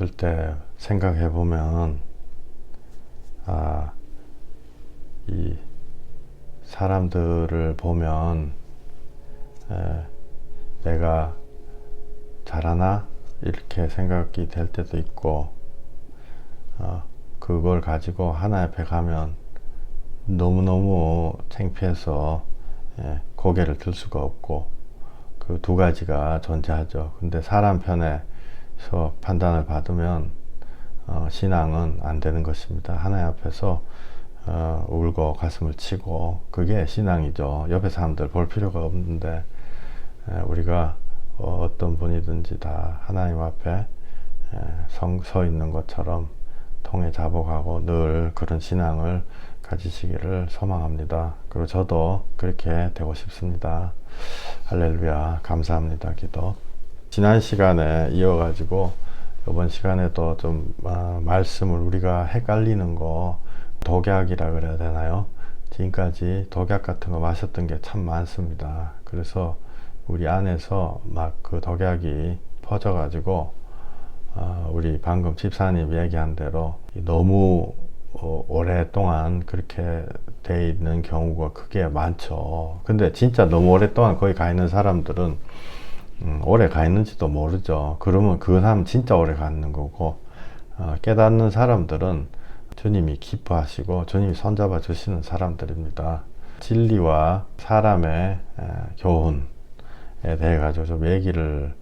들 때 생각해 보면, 이 사람들을 보면 내가 잘하나? 이렇게 생각이 될 때도 있고, 그걸 가지고 하나 옆에 가면 너무너무 창피해서 고개를 들 수가 없고, 그 두 가지가 존재하죠. 근데 사람 편에서 판단을 받으면 신앙은 안 되는 것입니다. 하나님 앞에서 울고 가슴을 치고, 그게 신앙이죠. 옆에 사람들 볼 필요가 없는데 우리가 어떤 분이든지 다 하나님 앞에 서 있는 것처럼 통해 자복하고 늘 그런 신앙을 가지시기를 소망합니다. 그리고 저도 그렇게 되고 싶습니다. 할렐루야. 감사합니다. 기도. 지난 시간에 이어가지고 이번 시간에도 좀 말씀을, 우리가 헷갈리는 거, 독약이라 그래야 되나요? 지금까지 독약 같은 거 마셨던 게 참 많습니다. 그래서 우리 안에서 막 그 독약이 퍼져가지고 우리 방금 집사님 얘기한 대로 너무 오랫동안 그렇게 돼 있는 경우가 크게 많죠. 근데 진짜 너무 오랫동안 거기 가 있는 사람들은 오래 가 있는지도 모르죠. 그러면 그 사람 진짜 오래 가 있는 거고, 깨닫는 사람들은 주님이 기뻐하시고 주님이 손잡아 주시는 사람들입니다. 진리와 사람의 교훈에 대해 가지고 좀 얘기를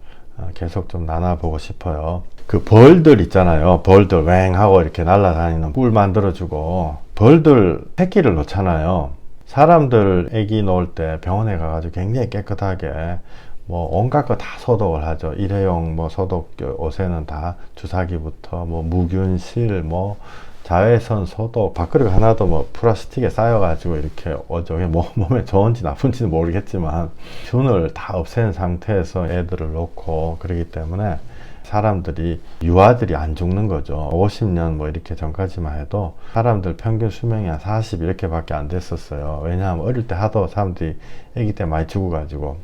계속 좀 나눠보고 싶어요. 그 벌들 있잖아요. 벌들 왱 하고 이렇게 날아다니는 꿀 만들어주고, 벌들 새끼를 놓잖아요. 사람들 애기 놓을 때 병원에 가가지고 굉장히 깨끗하게 뭐 온갖 거 다 소독을 하죠. 일회용 뭐 소독 옷에는 다 주사기부터 뭐 무균실 뭐 자외선 소독, 밥그릇 하나도 뭐 플라스틱에 쌓여가지고 이렇게 저게 몸에 좋은지 나쁜지는 모르겠지만 균을 다 없앤 상태에서 애들을 놓고 그러기 때문에 사람들이, 유아들이 안 죽는 거죠. 50년 뭐 이렇게 전까지만 해도 사람들 평균 수명이 한 40 이렇게 밖에 안 됐었어요. 왜냐하면 어릴 때 하도 사람들이 아기 때 많이 죽어가지고.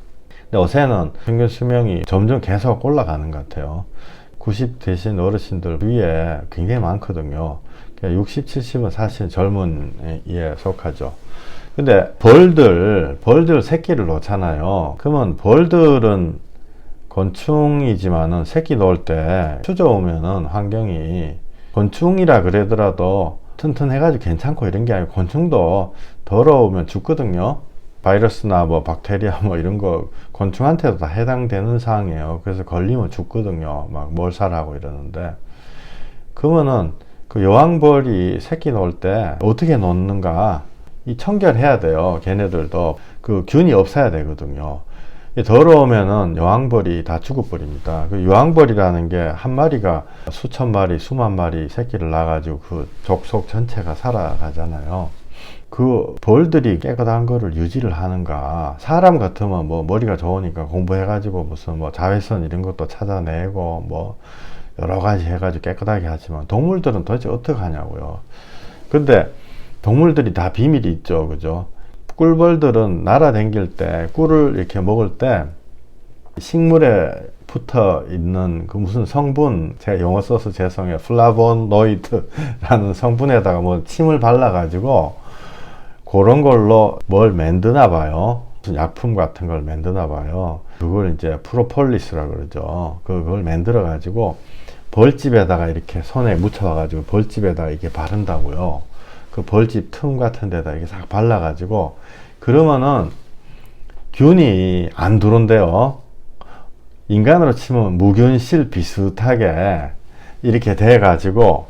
근데 요새는 평균 수명이 점점 계속 올라가는 것 같아요. 90 되신 어르신들 위에 굉장히 많거든요. 60, 70은 사실 젊은 이에 속하죠. 근데 벌들 새끼를 놓잖아요. 그러면 벌들은 곤충이지만은 새끼 놓을 때 추져오면은 환경이, 곤충이라 그러더라도 튼튼해가지고 괜찮고 이런 게 아니고, 곤충도 더러우면 죽거든요. 바이러스나 뭐 박테리아 뭐 이런 거 곤충한테도 다 해당되는 사항이에요. 그래서 걸리면 죽거든요. 막 몰살하고 이러는데, 그러면은 그 여왕벌이 새끼 놓을 때 어떻게 놓는가, 이 청결해야 돼요. 걔네들도 그 균이 없어야 되거든요. 더러우면은 여왕벌이 다 죽어버립니다. 그 여왕벌이라는 게 한 마리가 수천 마리, 수만 마리 새끼를 낳아가지고 그 족속 전체가 살아가잖아요. 그 벌들이 깨끗한 거를 유지를 하는가. 사람 같으면 뭐 머리가 좋으니까 공부해가지고 무슨 뭐 자외선 이런 것도 찾아내고 뭐 여러 가지 해가지고 깨끗하게 하지만, 동물들은 도대체 어떻게 하냐고요. 근데 동물들이 다 비밀이 있죠. 그죠? 꿀벌들은 날아다닐 때, 꿀을 이렇게 먹을 때 식물에 붙어 있는 그 무슨 성분, 제가 영어 써서 죄송해요. 플라보노이드라는 성분에다가 뭐 침을 발라가지고 그런 걸로 뭘 만드나 봐요. 무슨 약품 같은 걸 만드나 봐요. 그걸 이제 프로폴리스라 그러죠. 그걸 만들어 가지고 벌집에다가 이렇게 손에 묻혀 가지고 벌집에다가 이렇게 바른다고요. 그 벌집 틈 같은 데다 이렇게 싹 발라 가지고, 그러면은 균이 안 들어온대요. 인간으로 치면 무균실 비슷하게 이렇게 돼 가지고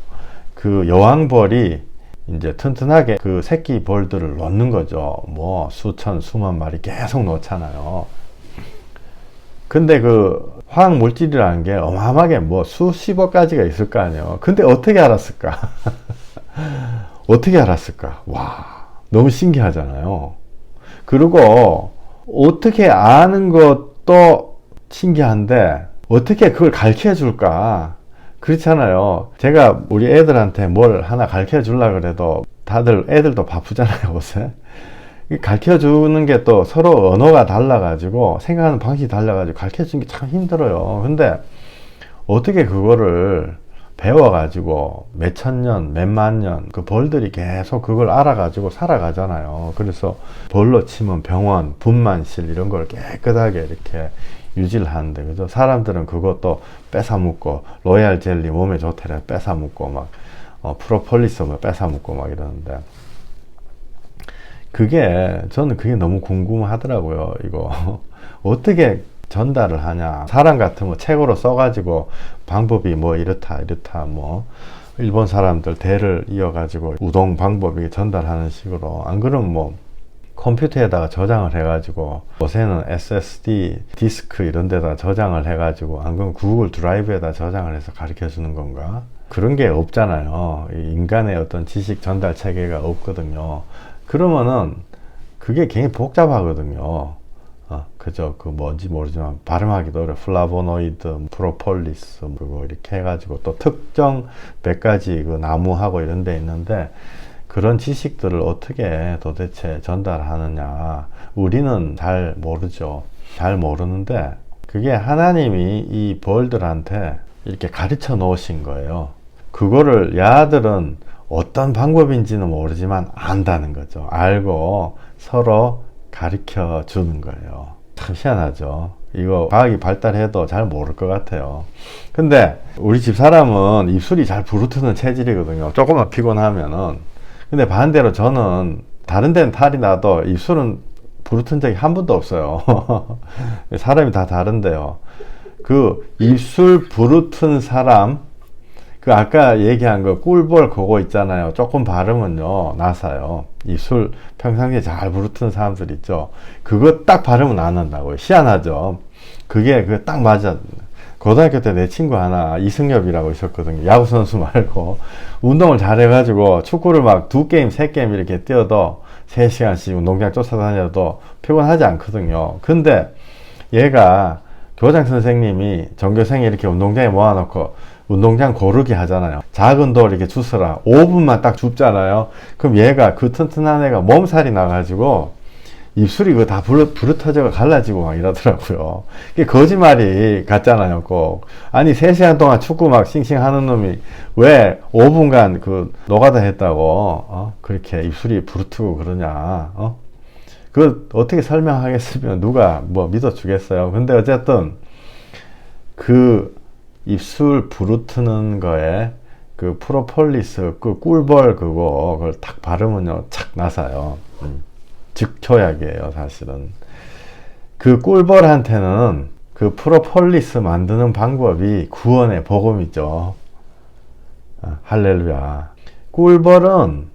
그 여왕벌이 이제 튼튼하게 그 새끼 벌들을 놓는 거죠. 뭐 수천 수만 마리 계속 놓잖아요. 근데 그 화학 물질이라는 게 어마어마하게 뭐 수십억 가지가 있을 거 아니에요. 근데 어떻게 알았을까? 어떻게 알았을까? 와, 너무 신기하잖아요. 그리고 어떻게 아는 것도 신기한데 어떻게 그걸 가르쳐 줄까? 그렇잖아요. 제가 우리 애들한테 뭘 하나 가르쳐 주려고 그래도 다들, 애들도 바쁘잖아요, 요새. 가르쳐 주는 게 또 서로 언어가 달라가지고 생각하는 방식이 달라가지고 가르쳐 주는 게 참 힘들어요. 근데 어떻게 그거를 배워가지고 몇천 년, 몇만 년 그 벌들이 계속 그걸 알아가지고 살아가잖아요. 그래서 벌로 치면 병원, 분만실 이런 걸 깨끗하게 이렇게 유지를 하는데, 그죠? 사람들은 그것도 뺏어먹고, 로얄 젤리 몸에 좋대래 뺏어먹고, 막, 프로폴리스 뭐 뺏어먹고 막 이러는데, 저는 그게 너무 궁금하더라고요, 이거. 어떻게 전달을 하냐. 사람 같으면 책으로 써가지고, 방법이 뭐 이렇다, 뭐, 일본 사람들 대를 이어가지고, 우동 방법이 전달하는 식으로, 안 그러면 뭐, 컴퓨터에다가 저장을 해가지고, 요새는 SSD 디스크 이런 데다 저장을 해가지고, 안 그러면 구글 드라이브에다 저장을 해서 가르쳐 주는 건가? 그런 게 없잖아요. 인간의 어떤 지식 전달 체계가 없거든요. 그러면은 그게 굉장히 복잡하거든요. 그죠? 그 뭔지 모르지만 발음하기도 어려워. 플라보노이드, 프로폴리스, 그거 이렇게 해가지고 또 특정 몇 가지 그 나무하고 이런 데 있는데, 그런 지식들을 어떻게 도대체 전달하느냐. 우리는 잘 모르죠. 잘 모르는데, 그게 하나님이 이 벌들한테 이렇게 가르쳐 놓으신 거예요. 그거를 야들은 어떤 방법인지는 모르지만 안다는 거죠. 알고 서로 가르쳐 주는 거예요. 참 희한하죠. 이거 과학이 발달해도 잘 모를 것 같아요. 근데 우리 집 사람은 입술이 잘 부르트는 체질이거든요. 조금만 피곤하면은. 근데 반대로 저는 다른 데는 탈이 나도 입술은 부르튼 적이 한 번도 없어요. 사람이 다 다른데요. 그 입술 부르튼 사람, 그 아까 얘기한 거 꿀벌 그거 있잖아요. 조금 바르면요 나사요. 입술 평상시에 잘 부르트는 사람들 있죠. 그거 딱 바르면 안 난다고요. 희한하죠. 그게 딱 맞아. 고등학교 때 내 친구 하나 이승엽이라고 있었거든요. 야구 선수 말고 운동을 잘해가지고 축구를 막 2게임 3게임 이렇게 뛰어도 3시간씩 운동장 쫓아다녀도 피곤하지 않거든요. 근데 얘가 교장 선생님이 전교생이 이렇게 운동장에 모아놓고 운동장 고르기 하잖아요. 작은 돌 이렇게 주스라 5분만 딱 줍잖아요. 그럼 얘가 그 튼튼한 애가 몸살이 나가지고 입술이 그거 다 부르터져가 갈라지고 막 이러더라고요. 그게 거짓말이 같잖아요, 꼭. 아니, 3시간 동안 축구 막 싱싱 하는 놈이 왜 5분간 그 노가다 했다고, 그렇게 입술이 부르트고 그러냐, 그걸 어떻게 설명하겠으면 누가 뭐 믿어주겠어요. 근데 어쨌든, 그 입술 부르트는 거에 그 프로폴리스, 그 꿀벌 그걸 탁 바르면요, 착 나사요. 즉초약이에요, 사실은. 그 꿀벌한테는 그 프로폴리스 만드는 방법이 구원의 복음이죠. 할렐루야. 꿀벌은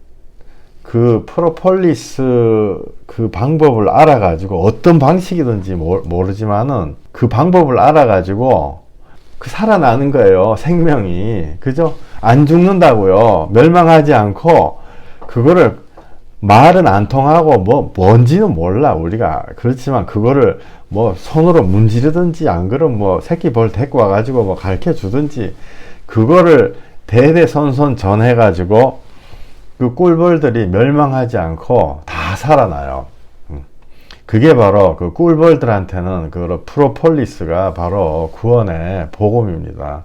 그 프로폴리스 그 방법을 알아가지고 어떤 방식이든지 모르지만은 그 방법을 알아가지고 그 살아나는 거예요, 생명이. 그죠? 안 죽는다고요. 멸망하지 않고 그거를 말은 안 통하고 뭔지는 몰라 우리가. 그렇지만 그거를 뭐 손으로 문지르든지 안 그러면 뭐 새끼 벌 데리고 와가지고 뭐 가르쳐 주든지 그거를 대대손손 전해가지고 그 꿀벌들이 멸망하지 않고 다 살아나요. 그게 바로 그 꿀벌들한테는 그 프로폴리스가 바로 구원의 복음입니다.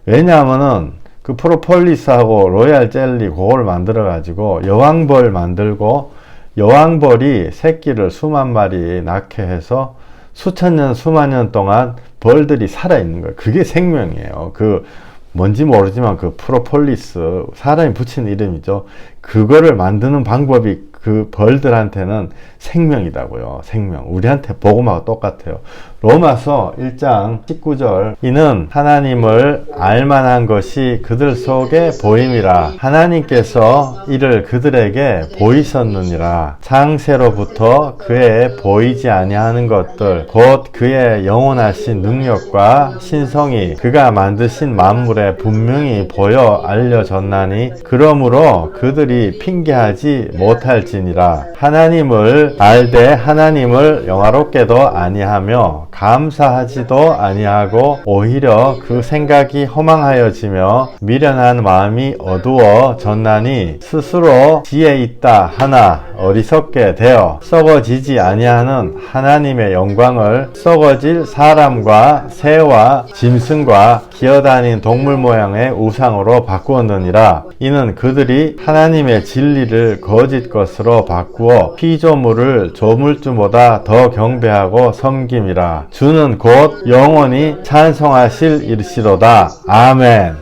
왜냐하면은 그 프로폴리스하고 로얄 젤리 그걸 만들어 가지고 여왕벌 만들고 여왕벌이 새끼를 수만 마리 낳게 해서 수천 년 수만 년 동안 벌들이 살아 있는 거예요. 그게 생명이에요. 그 뭔지 모르지만 그 프로폴리스 사람이 붙인 이름이죠. 그거를 만드는 방법이 그 벌들한테는 생명이다고요. 생명. 우리한테 복음하고 똑같아요. 로마서 1장 19절 이는 하나님을 알만한 것이 그들 속에 보임이라 하나님께서 이를 그들에게 보이셨느니라. 창세로부터 그의 보이지 아니하는 것들 곧 그의 영원하신 능력과 신성이 그가 만드신 만물에 분명히 보여 알려졌나니 그러므로 그들이 핑계하지 못할지니라. 하나님을 알되 하나님을 영화롭게도 아니하며 감사하지도 아니하고 오히려 그 생각이 허망하여지며 미련한 마음이 어두워 졌나니 스스로 지혜 있다 하나 어리석게 되어 썩어지지 아니하는 하나님의 영광을 썩어질 사람과 새와 짐승과 기어다니는 동물 모양의 우상으로 바꾸었느니라. 이는 그들이 하나님의 진리를 거짓 것으로 바꾸어 피조물을 조물주보다 더 경배하고 섬김이라. 주는 곧 영원히 찬송하실 일시로다. 아멘.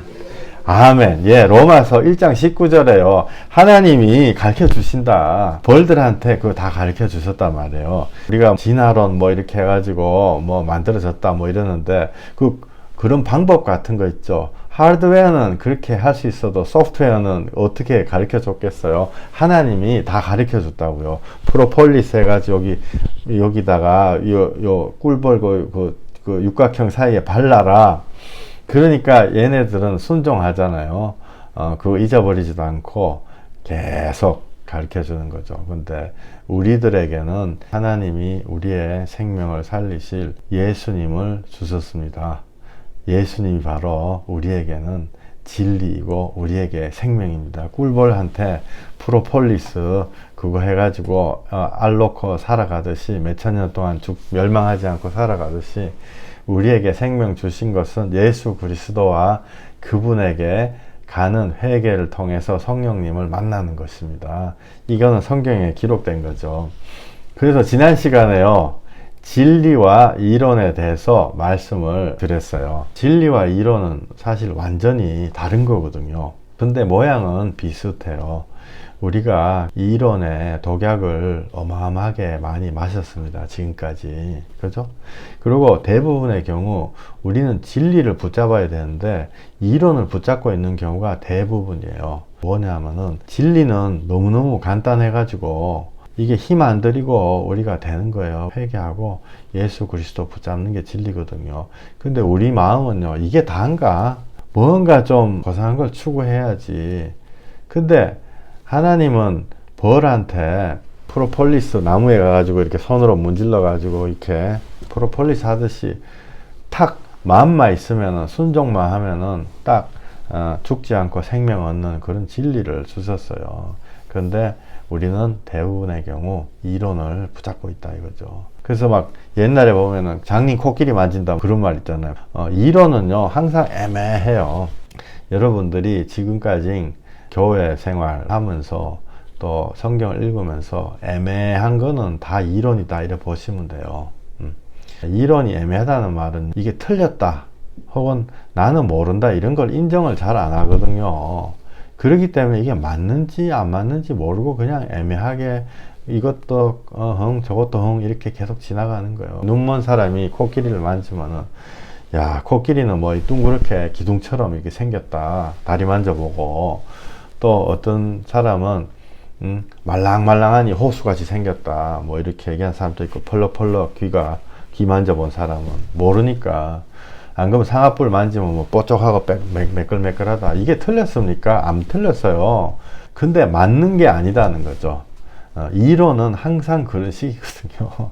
아멘. 예, 로마서 1장 19절에요. 하나님이 가르쳐 주신다. 벌들한테 그거 다 가르쳐 주셨단 말이에요. 우리가 진화론 뭐 이렇게 해가지고 뭐 만들어졌다 뭐 이러는데 그런 방법 같은 거 있죠. 하드웨어는 그렇게 할 수 있어도 소프트웨어는 어떻게 가르쳐 줬겠어요? 하나님이 다 가르쳐 줬다고요. 프로폴리스 해가지고 여기다가 요 꿀벌 그 육각형 사이에 발라라. 그러니까 얘네들은 순종하잖아요. 그거 잊어버리지도 않고 계속 가르쳐 주는 거죠. 근데 우리들에게는 하나님이 우리의 생명을 살리실 예수님을 주셨습니다. 예수님이 바로 우리에게는 진리이고 우리에게 생명입니다. 꿀벌한테 프로폴리스 그거 해가지고 알 놓고 살아가듯이 몇천 년 동안 멸망하지 않고 살아가듯이 우리에게 생명 주신 것은 예수 그리스도와 그분에게 가는 회개를 통해서 성령님을 만나는 것입니다. 이거는 성경에 기록된 거죠. 그래서 지난 시간에요. 진리와 이론에 대해서 말씀을 드렸어요. 진리와 이론은 사실 완전히 다른 거거든요. 근데 모양은 비슷해요. 우리가 이론의 독약을 어마어마하게 많이 마셨습니다. 지금까지. 그죠? 그리고 대부분의 경우 우리는 진리를 붙잡아야 되는데 이론을 붙잡고 있는 경우가 대부분이에요. 뭐냐면은 진리는 너무너무 간단해가지고 이게 힘 안 들이고 우리가 되는 거예요. 회개하고 예수 그리스도 붙잡는 게 진리거든요. 근데 우리 마음은요, 이게 다인가? 뭔가 좀 고상한 걸 추구해야지. 근데 하나님은 벌한테 프로폴리스 나무에 가가지고 이렇게 손으로 문질러 가지고 이렇게 프로폴리스 하듯이 탁 마음만 있으면은 순종만 하면은 딱 죽지 않고 생명 얻는 그런 진리를 주셨어요. 그런데 우리는 대부분의 경우 이론을 붙잡고 있다 이거죠. 그래서 막 옛날에 보면은 장님 코끼리 만진다 그런 말 있잖아요. 이론은요 항상 애매해요. 여러분들이 지금까지 교회 생활하면서 또 성경을 읽으면서 애매한 거는 다 이론이다 이렇게 보시면 돼요. 이론이 애매하다는 말은 이게 틀렸다 혹은 나는 모른다 이런 걸 인정을 잘 안 하거든요. 그렇기 때문에 이게 맞는지 안 맞는지 모르고 그냥 애매하게 이것도 흥 저것도 흥 이렇게 계속 지나가는 거예요. 눈먼 사람이 코끼리를 만지면은 야 코끼리는 뭐 둥그렇게 기둥처럼 이렇게 생겼다 다리 만져보고, 또 어떤 사람은 말랑말랑하니 호수같이 생겼다 뭐 이렇게 얘기한 사람도 있고, 펄럭펄럭 귀 만져본 사람은 모르니까. 안 그러면 상아뿔 만지면 뭐 뽀쪽하고 매끌매끌하다. 이게 틀렸습니까? 안 틀렸어요. 근데 맞는 게 아니다는 거죠. 이론은 항상 그런 식이거든요.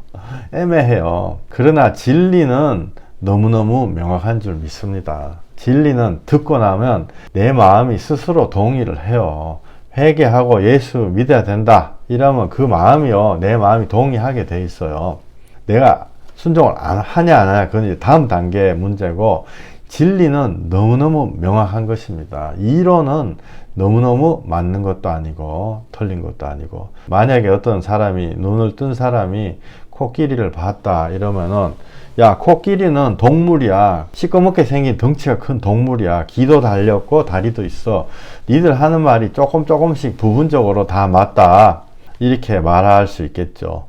애매해요. 그러나 진리는 너무너무 명확한 줄 믿습니다. 진리는 듣고 나면 내 마음이 스스로 동의를 해요. 회개하고 예수 믿어야 된다 이러면 그 마음이요, 내 마음이 동의하게 돼 있어요. 내가 순종을 하냐 안 하냐 그건 이제 다음 단계의 문제고, 진리는 너무너무 명확한 것입니다. 이론은 너무너무 맞는 것도 아니고 틀린 것도 아니고. 만약에 어떤 사람이, 눈을 뜬 사람이 코끼리를 봤다 이러면은, 야 코끼리는 동물이야, 시꺼멓게 생긴 덩치가 큰 동물이야, 귀도 달렸고 다리도 있어, 니들 하는 말이 조금씩 부분적으로 다 맞다 이렇게 말할 수 있겠죠.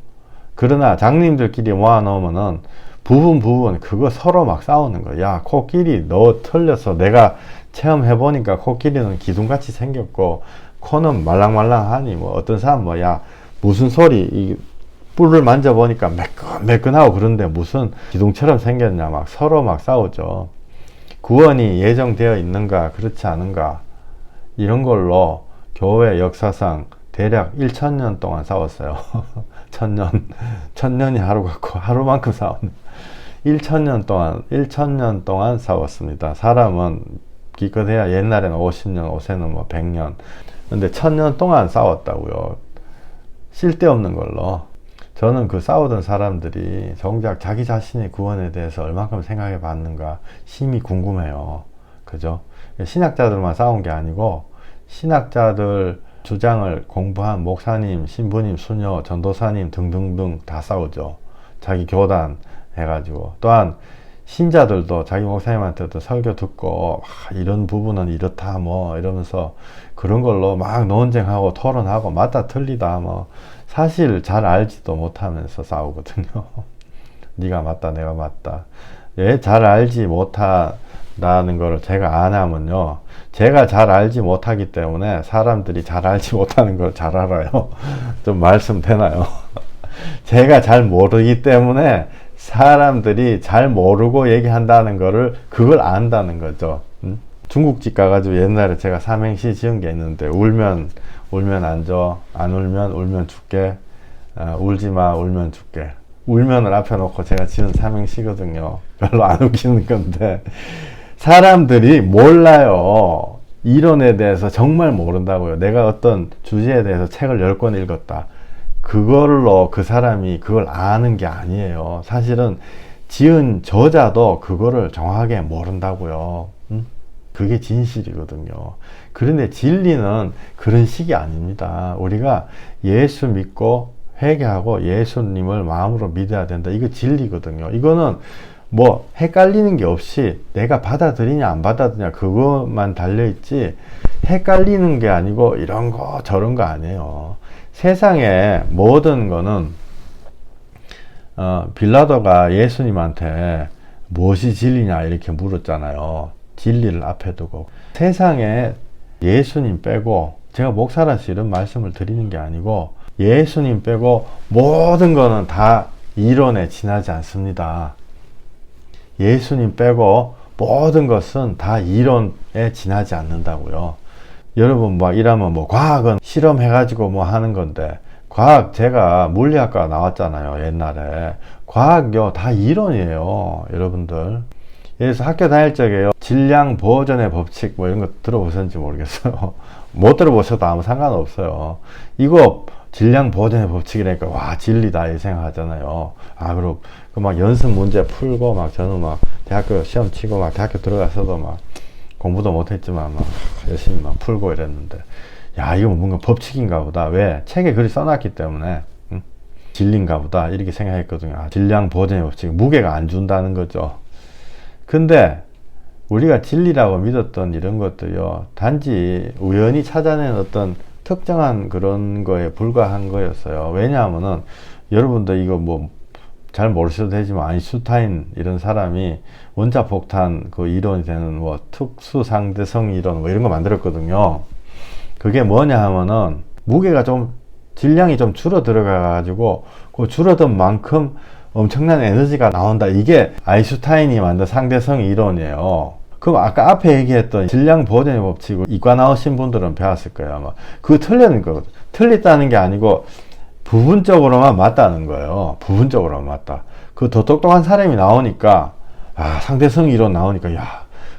그러나 장님들끼리 모아놓으면은 부분 그거 서로 막 싸우는 거야. 야 코끼리 너 틀렸어, 내가 체험해보니까 코끼리는 기둥같이 생겼고 코는 말랑말랑하니, 뭐 어떤 사람 뭐 야 무슨 소리, 이 뿔을 만져보니까 매끈하고 그런데 무슨 기둥처럼 생겼냐, 막 서로 막 싸우죠. 구원이 예정되어 있는가 그렇지 않은가 이런 걸로 교회 역사상 대략 1000년 동안 싸웠어요. 천년이 하루 같고 하루만큼 싸웠네. 1천년 동안 싸웠습니다. 사람은 기껏해야 옛날에는 50년, 요새는 뭐 100년. 근데 1000년 동안 싸웠다고요. 쓸데없는 걸로. 저는 그 싸우던 사람들이 정작 자기 자신의 구원에 대해서 얼만큼 생각해 봤는가 심히 궁금해요. 그죠? 신학자들만 싸운 게 아니고 신학자들 주장을 공부한 목사님, 신부님, 수녀, 전도사님 등등등 다 싸우죠. 자기 교단 해가지고. 또한 신자들도 자기 목사님한테도 설교 듣고 이런 부분은 이렇다 뭐 이러면서 그런 걸로 막 논쟁하고 토론하고 맞다 틀리다 뭐 사실 잘 알지도 못하면서 싸우거든요. 네가 맞다 내가 맞다. 왜 잘 알지 못한다는 거를 제가 안 하면요, 제가 잘 알지 못하기 때문에 사람들이 잘 알지 못하는 걸 잘 알아요. 좀 말씀 되나요? 제가 잘 모르기 때문에 사람들이 잘 모르고 얘기한다는 거를 그걸 안다는 거죠. 중국집 가가지고 옛날에 제가 삼행시 지은 게 있는데 울면 안 줘, 안 울면 죽게, 울지마 울면 죽게. 울면을 앞에 놓고 제가 지은 삼행시거든요. 별로 안 웃기는 건데 사람들이 몰라요. 이론에 대해서 정말 모른다고요. 내가 어떤 주제에 대해서 책을 10권 읽었다, 그걸로 그 사람이 그걸 아는 게 아니에요. 사실은 지은 저자도 그거를 정확하게 모른다고요. 그게 진실이거든요. 그런데 진리는 그런 식이 아닙니다. 우리가 예수 믿고 회개하고 예수님을 마음으로 믿어야 된다. 이거 진리거든요. 이거는 뭐 헷갈리는 게 없이 내가 받아들이냐 안 받아들이냐 그것만 달려있지 헷갈리는 게 아니고 이런 거 저런 거 아니에요. 세상에 모든 거는 빌라도가 예수님한테 무엇이 진리냐 이렇게 물었잖아요. 진리를 앞에 두고. 세상에 예수님 빼고, 제가 목사라서 이런 말씀을 드리는 게 아니고 예수님 빼고 모든 거는 다 이론에 지나지 않습니다. 예수님 빼고 모든 것은 다 이론에 지나지 않는다고요. 여러분 막 이러면 뭐 과학은 실험해가지고 뭐 하는 건데, 과학 제가 물리학과 나왔잖아요. 옛날에 과학요 다 이론이에요. 여러분들 그래서 학교 다닐 적에요, 질량 보존의 법칙 뭐 이런 거 들어보셨는지 모르겠어요. 못 들어보셔도 아무 상관없어요. 이거 질량 보존의 법칙이라니까 와 진리다 이 생각하잖아요. 그럼 그 막 연습 문제 풀고 막 저는 막 대학교 시험 치고 막 대학교 들어가서도 막 공부도 못했지만 막 열심히 막 풀고 이랬는데, 야 이거 뭔가 법칙인가 보다. 왜? 책에 글이 써놨기 때문에 진리인가 보다 이렇게 생각했거든요. 질량 보존의 법칙, 무게가 안 준다는 거죠. 근데 우리가 진리라고 믿었던 이런 것도요, 단지 우연히 찾아낸 어떤 특정한 그런 거에 불과한 거였어요. 왜냐하면은 여러분들 이거 뭐 잘 모르셔도 되지만 아인슈타인 이런 사람이 원자폭탄 그 이론이 되는 뭐 특수상대성 이론 뭐 이런 거 만들었거든요. 그게 뭐냐 하면은 무게가 좀 질량이 좀 줄어 들어가 가지고 그 줄어든 만큼 엄청난 에너지가 나온다. 이게 아인슈타인이 만든 상대성 이론이에요. 그럼 아까 앞에 얘기했던 질량 보존의 법칙을 이과 나오신 분들은 배웠을 거예요. 아마 그거 틀리는 거거든. 틀렸다는 게 아니고 부분적으로만 맞다는 거예요. 부분적으로만 맞다. 그 더 똑똑한 사람이 나오니까 상대성 이론 나오니까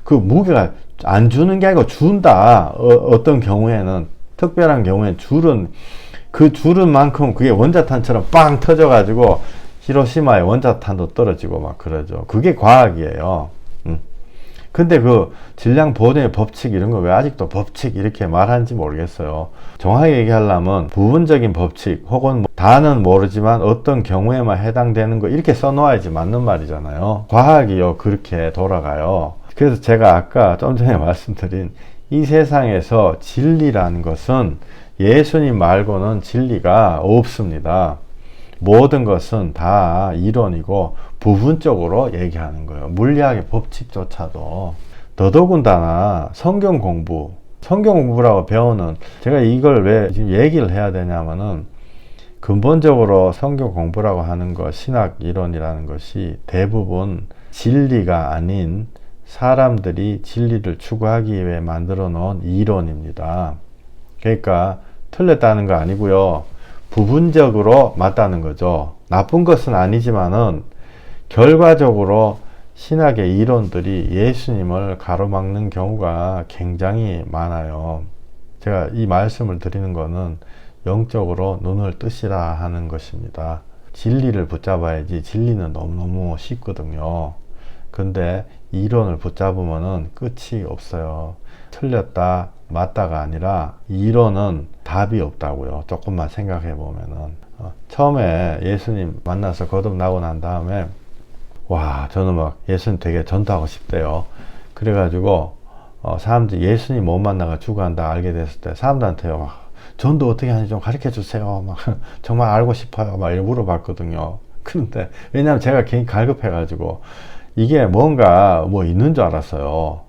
그 무게가 안 주는 게 아니고 준다. 어떤 경우에는 특별한 경우에는 줄은 만큼 그게 원자탄처럼 빵 터져가지고 히로시마에 원자탄도 떨어지고 막 그러죠. 그게 과학이에요. 근데 그 질량 보존의 법칙 이런 거 왜 아직도 법칙 이렇게 말하는지 모르겠어요. 정확하게 얘기하려면 부분적인 법칙 혹은 다는 모르지만 어떤 경우에만 해당되는 거 이렇게 써놓아야지 맞는 말이잖아요. 과학이요 그렇게 돌아가요. 그래서 제가 아까 좀 전에 말씀드린 이 세상에서 진리라는 것은 예수님 말고는 진리가 없습니다. 모든 것은 다 이론이고 부분적으로 얘기하는 거예요. 물리학의 법칙조차도. 더더군다나 성경 공부라고 배우는, 제가 이걸 왜 지금 얘기를 해야 되냐면은 근본적으로 성경 공부라고 하는 것, 신학 이론이라는 것이 대부분 진리가 아닌 사람들이 진리를 추구하기 위해 만들어 놓은 이론입니다. 그러니까 틀렸다는 거 아니고요, 부분적으로 맞다는 거죠. 나쁜 것은 아니지만은 결과적으로 신학의 이론들이 예수님을 가로막는 경우가 굉장히 많아요. 제가 이 말씀을 드리는 것은 영적으로 눈을 뜨시라 하는 것입니다. 진리를 붙잡아야지 진리는 너무너무 쉽거든요. 근데 이론을 붙잡으면 끝이 없어요. 틀렸다 맞다가 아니라 이론은 답이 없다고요. 조금만 생각해 보면은 처음에 예수님 만나서 거듭나고 난 다음에 와 저는 막 예수님 되게 전도하고 싶대요. 그래가지고 사람들이 예수님 못 만나가 죽어간다 알게 됐을 때 사람들한테요 막 전도 어떻게 하는지 좀 가르쳐 주세요. 막 정말 알고 싶어요. 막 이렇게 물어봤거든요. 그런데 왜냐면 제가 괜히 갈급해가지고 이게 뭔가 뭐 있는 줄 알았어요.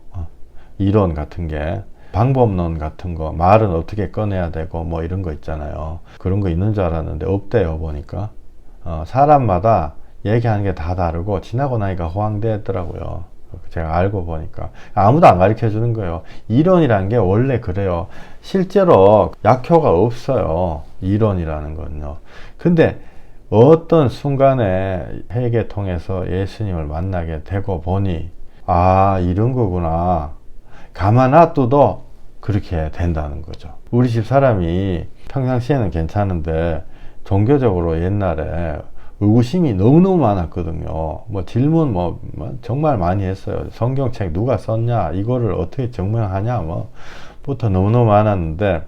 이론 같은 게 방법론 같은 거 말은 어떻게 꺼내야 되고 뭐 이런 거 있잖아요. 그런 거 있는 줄 알았는데 없대요. 보니까 사람마다 얘기하는 게 다 다르고 지나고 나니까 호황되더라고요. 제가 알고 보니까 아무도 안 가르쳐 주는 거예요. 이론이라는 게 원래 그래요. 실제로 약효가 없어요. 이론이라는 건요. 근데 어떤 순간에 회개 통해서 예수님을 만나게 되고 보니 아 이런 거구나. 가만 놔둬도 그렇게 된다는 거죠. 우리 집 사람이 평상시에는 괜찮은데 종교적으로 옛날에 의구심이 너무너무 많았거든요. 뭐 질문 뭐 정말 많이 했어요. 성경책 누가 썼냐? 이거를 어떻게 증명하냐? 뭐 부터 너무너무 많았는데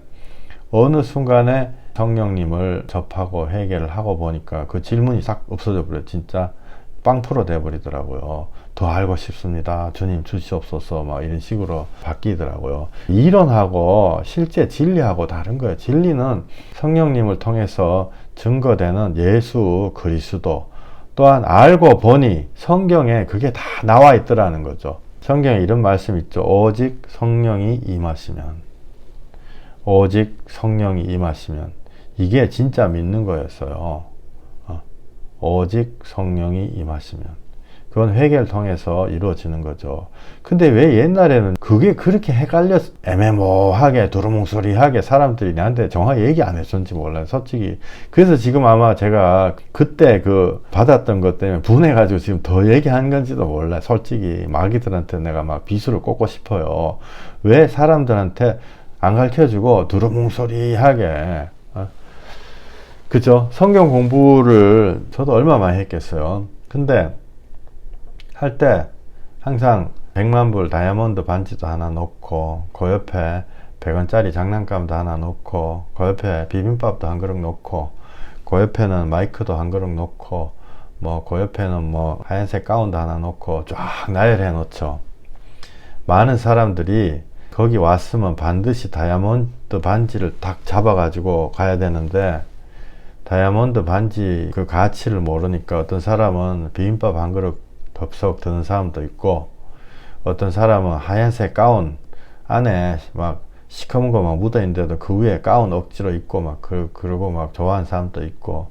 어느 순간에 성령님을 접하고 회개를 하고 보니까 그 질문이 싹 없어져 버려요. 진짜 빵프로 돼 버리더라고요. 더 알고 싶습니다. 주님 주시옵소서. 막 이런 식으로 바뀌더라고요. 이론하고 실제 진리하고 다른 거예요. 진리는 성령님을 통해서 증거되는 예수 그리스도 또한 알고 보니 성경에 그게 다 나와 있더라는 거죠. 성경에 이런 말씀 있죠. 오직 성령이 임하시면 오직 성령이 임하시면 이게 진짜 믿는 거였어요. 오직 성령이 임하시면 그건 회개를 통해서 이루어지는 거죠. 근데 왜 옛날에는 그게 그렇게 헷갈려서 애매모호하게 두루뭉술하게 사람들이 나한테 정확히 얘기 안 해줬는지 몰라요. 솔직히. 그래서 지금 아마 제가 그때 그 받았던 것 때문에 분해가지고 지금 더 얘기한 건지도 몰라요. 솔직히 마귀들한테 내가 막 비수를 꽂고 싶어요. 왜 사람들한테 안 가르쳐주고 두루뭉술하게 그죠? 성경 공부를 저도 얼마 많이 했겠어요. 근데 할 때 항상 100만 불 다이아몬드 반지도 하나 놓고 그 옆에 100원짜리 장난감도 하나 놓고 그 옆에 비빔밥도 한 그릇 놓고 그 옆에는 마이크도 한 그릇 놓고 뭐 그 옆에는 뭐 하얀색 가운도 하나 놓고 쫙 나열해 놓죠. 많은 사람들이 거기 왔으면 반드시 다이아몬드 반지를 딱 잡아 가지고 가야 되는데 다이아몬드 반지 그 가치를 모르니까 어떤 사람은 비빔밥 한 그릇 덥석 드는 사람도 있고 어떤 사람은 하얀색 가운 안에 막 시커먼 거 막 묻어 있는데도 그 위에 가운 억지로 입고 막 그러고 막 좋아하는 사람도 있고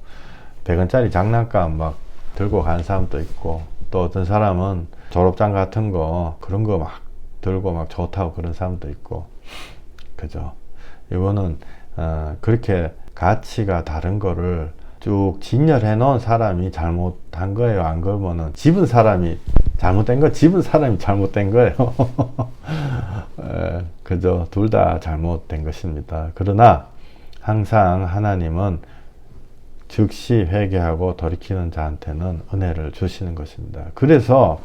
100원짜리 장난감 막 들고 가는 사람도 있고 또 어떤 사람은 졸업장 같은 거 그런 거 막 들고 막 좋다고 그런 사람도 있고 그죠. 이거는 그렇게 가치가 다른 거를 쭉 진열해 놓은 사람이 잘못한 거예요. 안 그러면은 집은 사람이 잘못된 거, 집은 사람이 잘못된 거예요. 그죠. 둘 다 잘못된 것입니다. 그러나 항상 하나님은 즉시 회개하고 돌이키는 자한테는 은혜를 주시는 것입니다. 그래서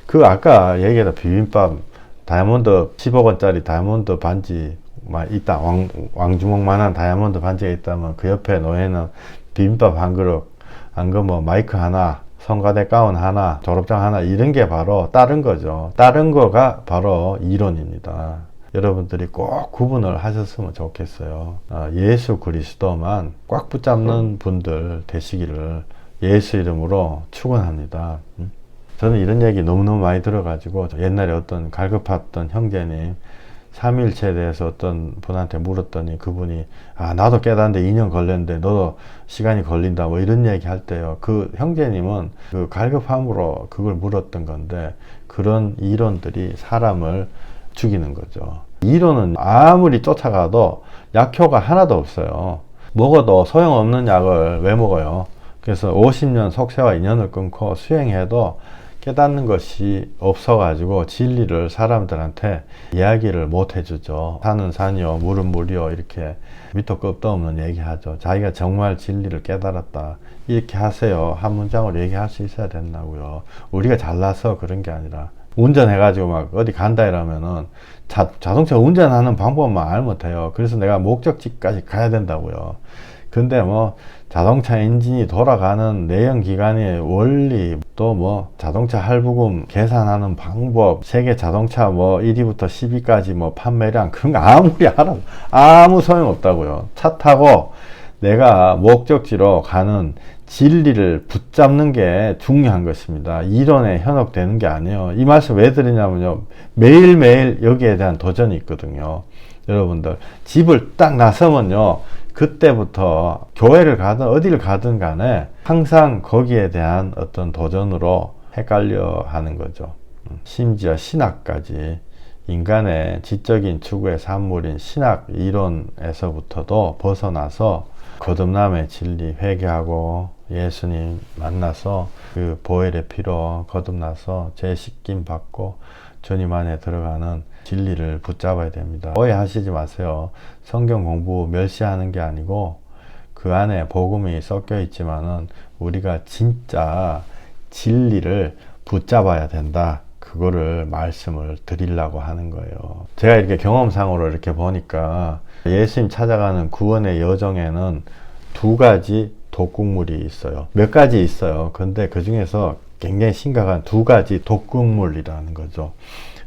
그 아까 얘기했던 비빔밥 다이아몬드 10억 원짜리 다이아몬드 반지 있다. 왕주먹만한 다이아몬드 반지가 있다면 그 옆에 놓여있는 비빔밥 한 그릇, 안 그러면 마이크 하나, 성가대 가운 하나, 졸업장 하나 이런 게 바로 다른 거죠. 다른 거가 바로 이론입니다. 여러분들이 꼭 구분을 하셨으면 좋겠어요. 예수 그리스도만 꽉 붙잡는 분들 되시기를 예수 이름으로 축원합니다. 저는 이런 얘기 너무너무 많이 들어가지고 옛날에 어떤 갈급했던 형제님 삼일체에 대해서 어떤 분한테 물었더니 그분이 나도 깨닫는데 2년 걸렸는데 너도 시간이 걸린다 뭐 이런 얘기 할 때요. 그 형제님은 그 갈급함으로 그걸 물었던 건데 그런 이론들이 사람을 죽이는 거죠. 이론은 아무리 쫓아가도 약효가 하나도 없어요. 먹어도 소용없는 약을 왜 먹어요? 그래서 50년 속세와 인연을 끊고 수행해도 깨닫는 것이 없어가지고 진리를 사람들한테 이야기를 못 해주죠. 산은 산이요, 물은 물이요, 이렇게 밑도 끝도 없는 얘기하죠. 자기가 정말 진리를 깨달았다, 이렇게 하세요, 한 문장으로 얘기할 수 있어야 된다고요. 우리가 잘나서 그런 게 아니라, 운전해가지고 막 어디 간다 이러면은 자동차 운전하는 방법만 알면 돼요. 그래서 내가 목적지까지 가야 된다고요. 근데 뭐 자동차 엔진이 돌아가는 내연기관의 원리, 또 뭐 자동차 할부금 계산하는 방법, 세계 자동차 뭐 1위부터 10위까지 뭐 판매량, 그런 거 아무리 알아도 아무 소용없다고요. 차 타고 내가 목적지로 가는 진리를 붙잡는 게 중요한 것입니다. 이론에 현혹되는 게 아니에요. 이 말씀 왜 드리냐면요, 매일매일 여기에 대한 도전이 있거든요. 여러분들 집을 딱 나서면요, 그때부터 교회를 가든 어디를 가든 간에 항상 거기에 대한 어떤 도전으로 헷갈려 하는 거죠. 심지어 신학까지, 인간의 지적인 추구의 산물인 신학 이론에서부터도 벗어나서 거듭남의 진리 회개하고 예수님 만나서 그 보혈의 피로 거듭나서 재씻김 받고 주님 안에 들어가는 진리를 붙잡아야 됩니다. 오해하시지 마세요. 성경 공부 멸시하는 게 아니고 그 안에 복음이 섞여 있지만은 우리가 진짜 진리를 붙잡아야 된다, 그거를 말씀을 드리려고 하는 거예요. 제가 이렇게 경험상으로 이렇게 보니까 예수님 찾아가는 구원의 여정에는 두 가지 독극물이 있어요. 몇 가지 있어요. 근데 그 중에서 굉장히 심각한 두 가지 독극물이라는 거죠.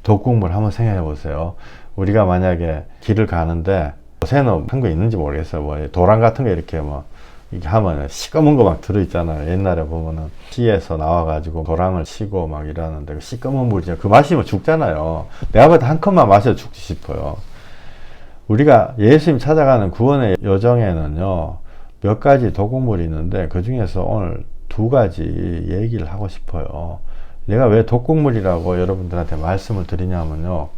독극물 한번 생각해 보세요. 우리가 만약에 길을 가는데 요새는 한 거 있는지 모르겠어요. 뭐 도랑 같은 거 이렇게 뭐 이렇게 하면 시꺼먼 거 막 들어있잖아요. 옛날에 보면은 시에서 나와가지고 도랑을 치고 막 이러는데 그 시꺼먼 물이죠. 그 마시면 죽잖아요. 내가 볼 때 한 컵만 마셔 죽지 싶어요. 우리가 예수님 찾아가는 구원의 여정에는요, 몇 가지 독극물이 있는데 그 중에서 오늘 두 가지 얘기를 하고 싶어요. 내가 왜 독극물이라고 여러분들한테 말씀을 드리냐면요,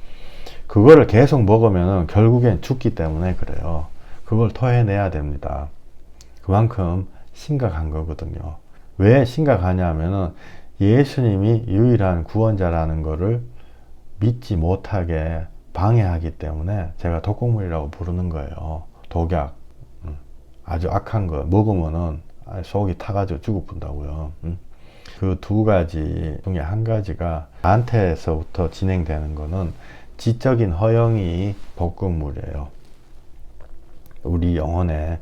그거를 계속 먹으면 결국엔 죽기 때문에 그래요. 그걸 토해내야 됩니다. 그만큼 심각한 거거든요. 왜 심각하냐면은 예수님이 유일한 구원자라는 거를 믿지 못하게 방해하기 때문에 제가 독극물이라고 부르는 거예요. 독약, 아주 악한 거 먹으면은 속이 타가지고 죽어본다고요. 그 두 가지 중에 한 가지가 나한테서부터 진행되는 거는 지적인 허영이 독극물이에요. 우리 영혼의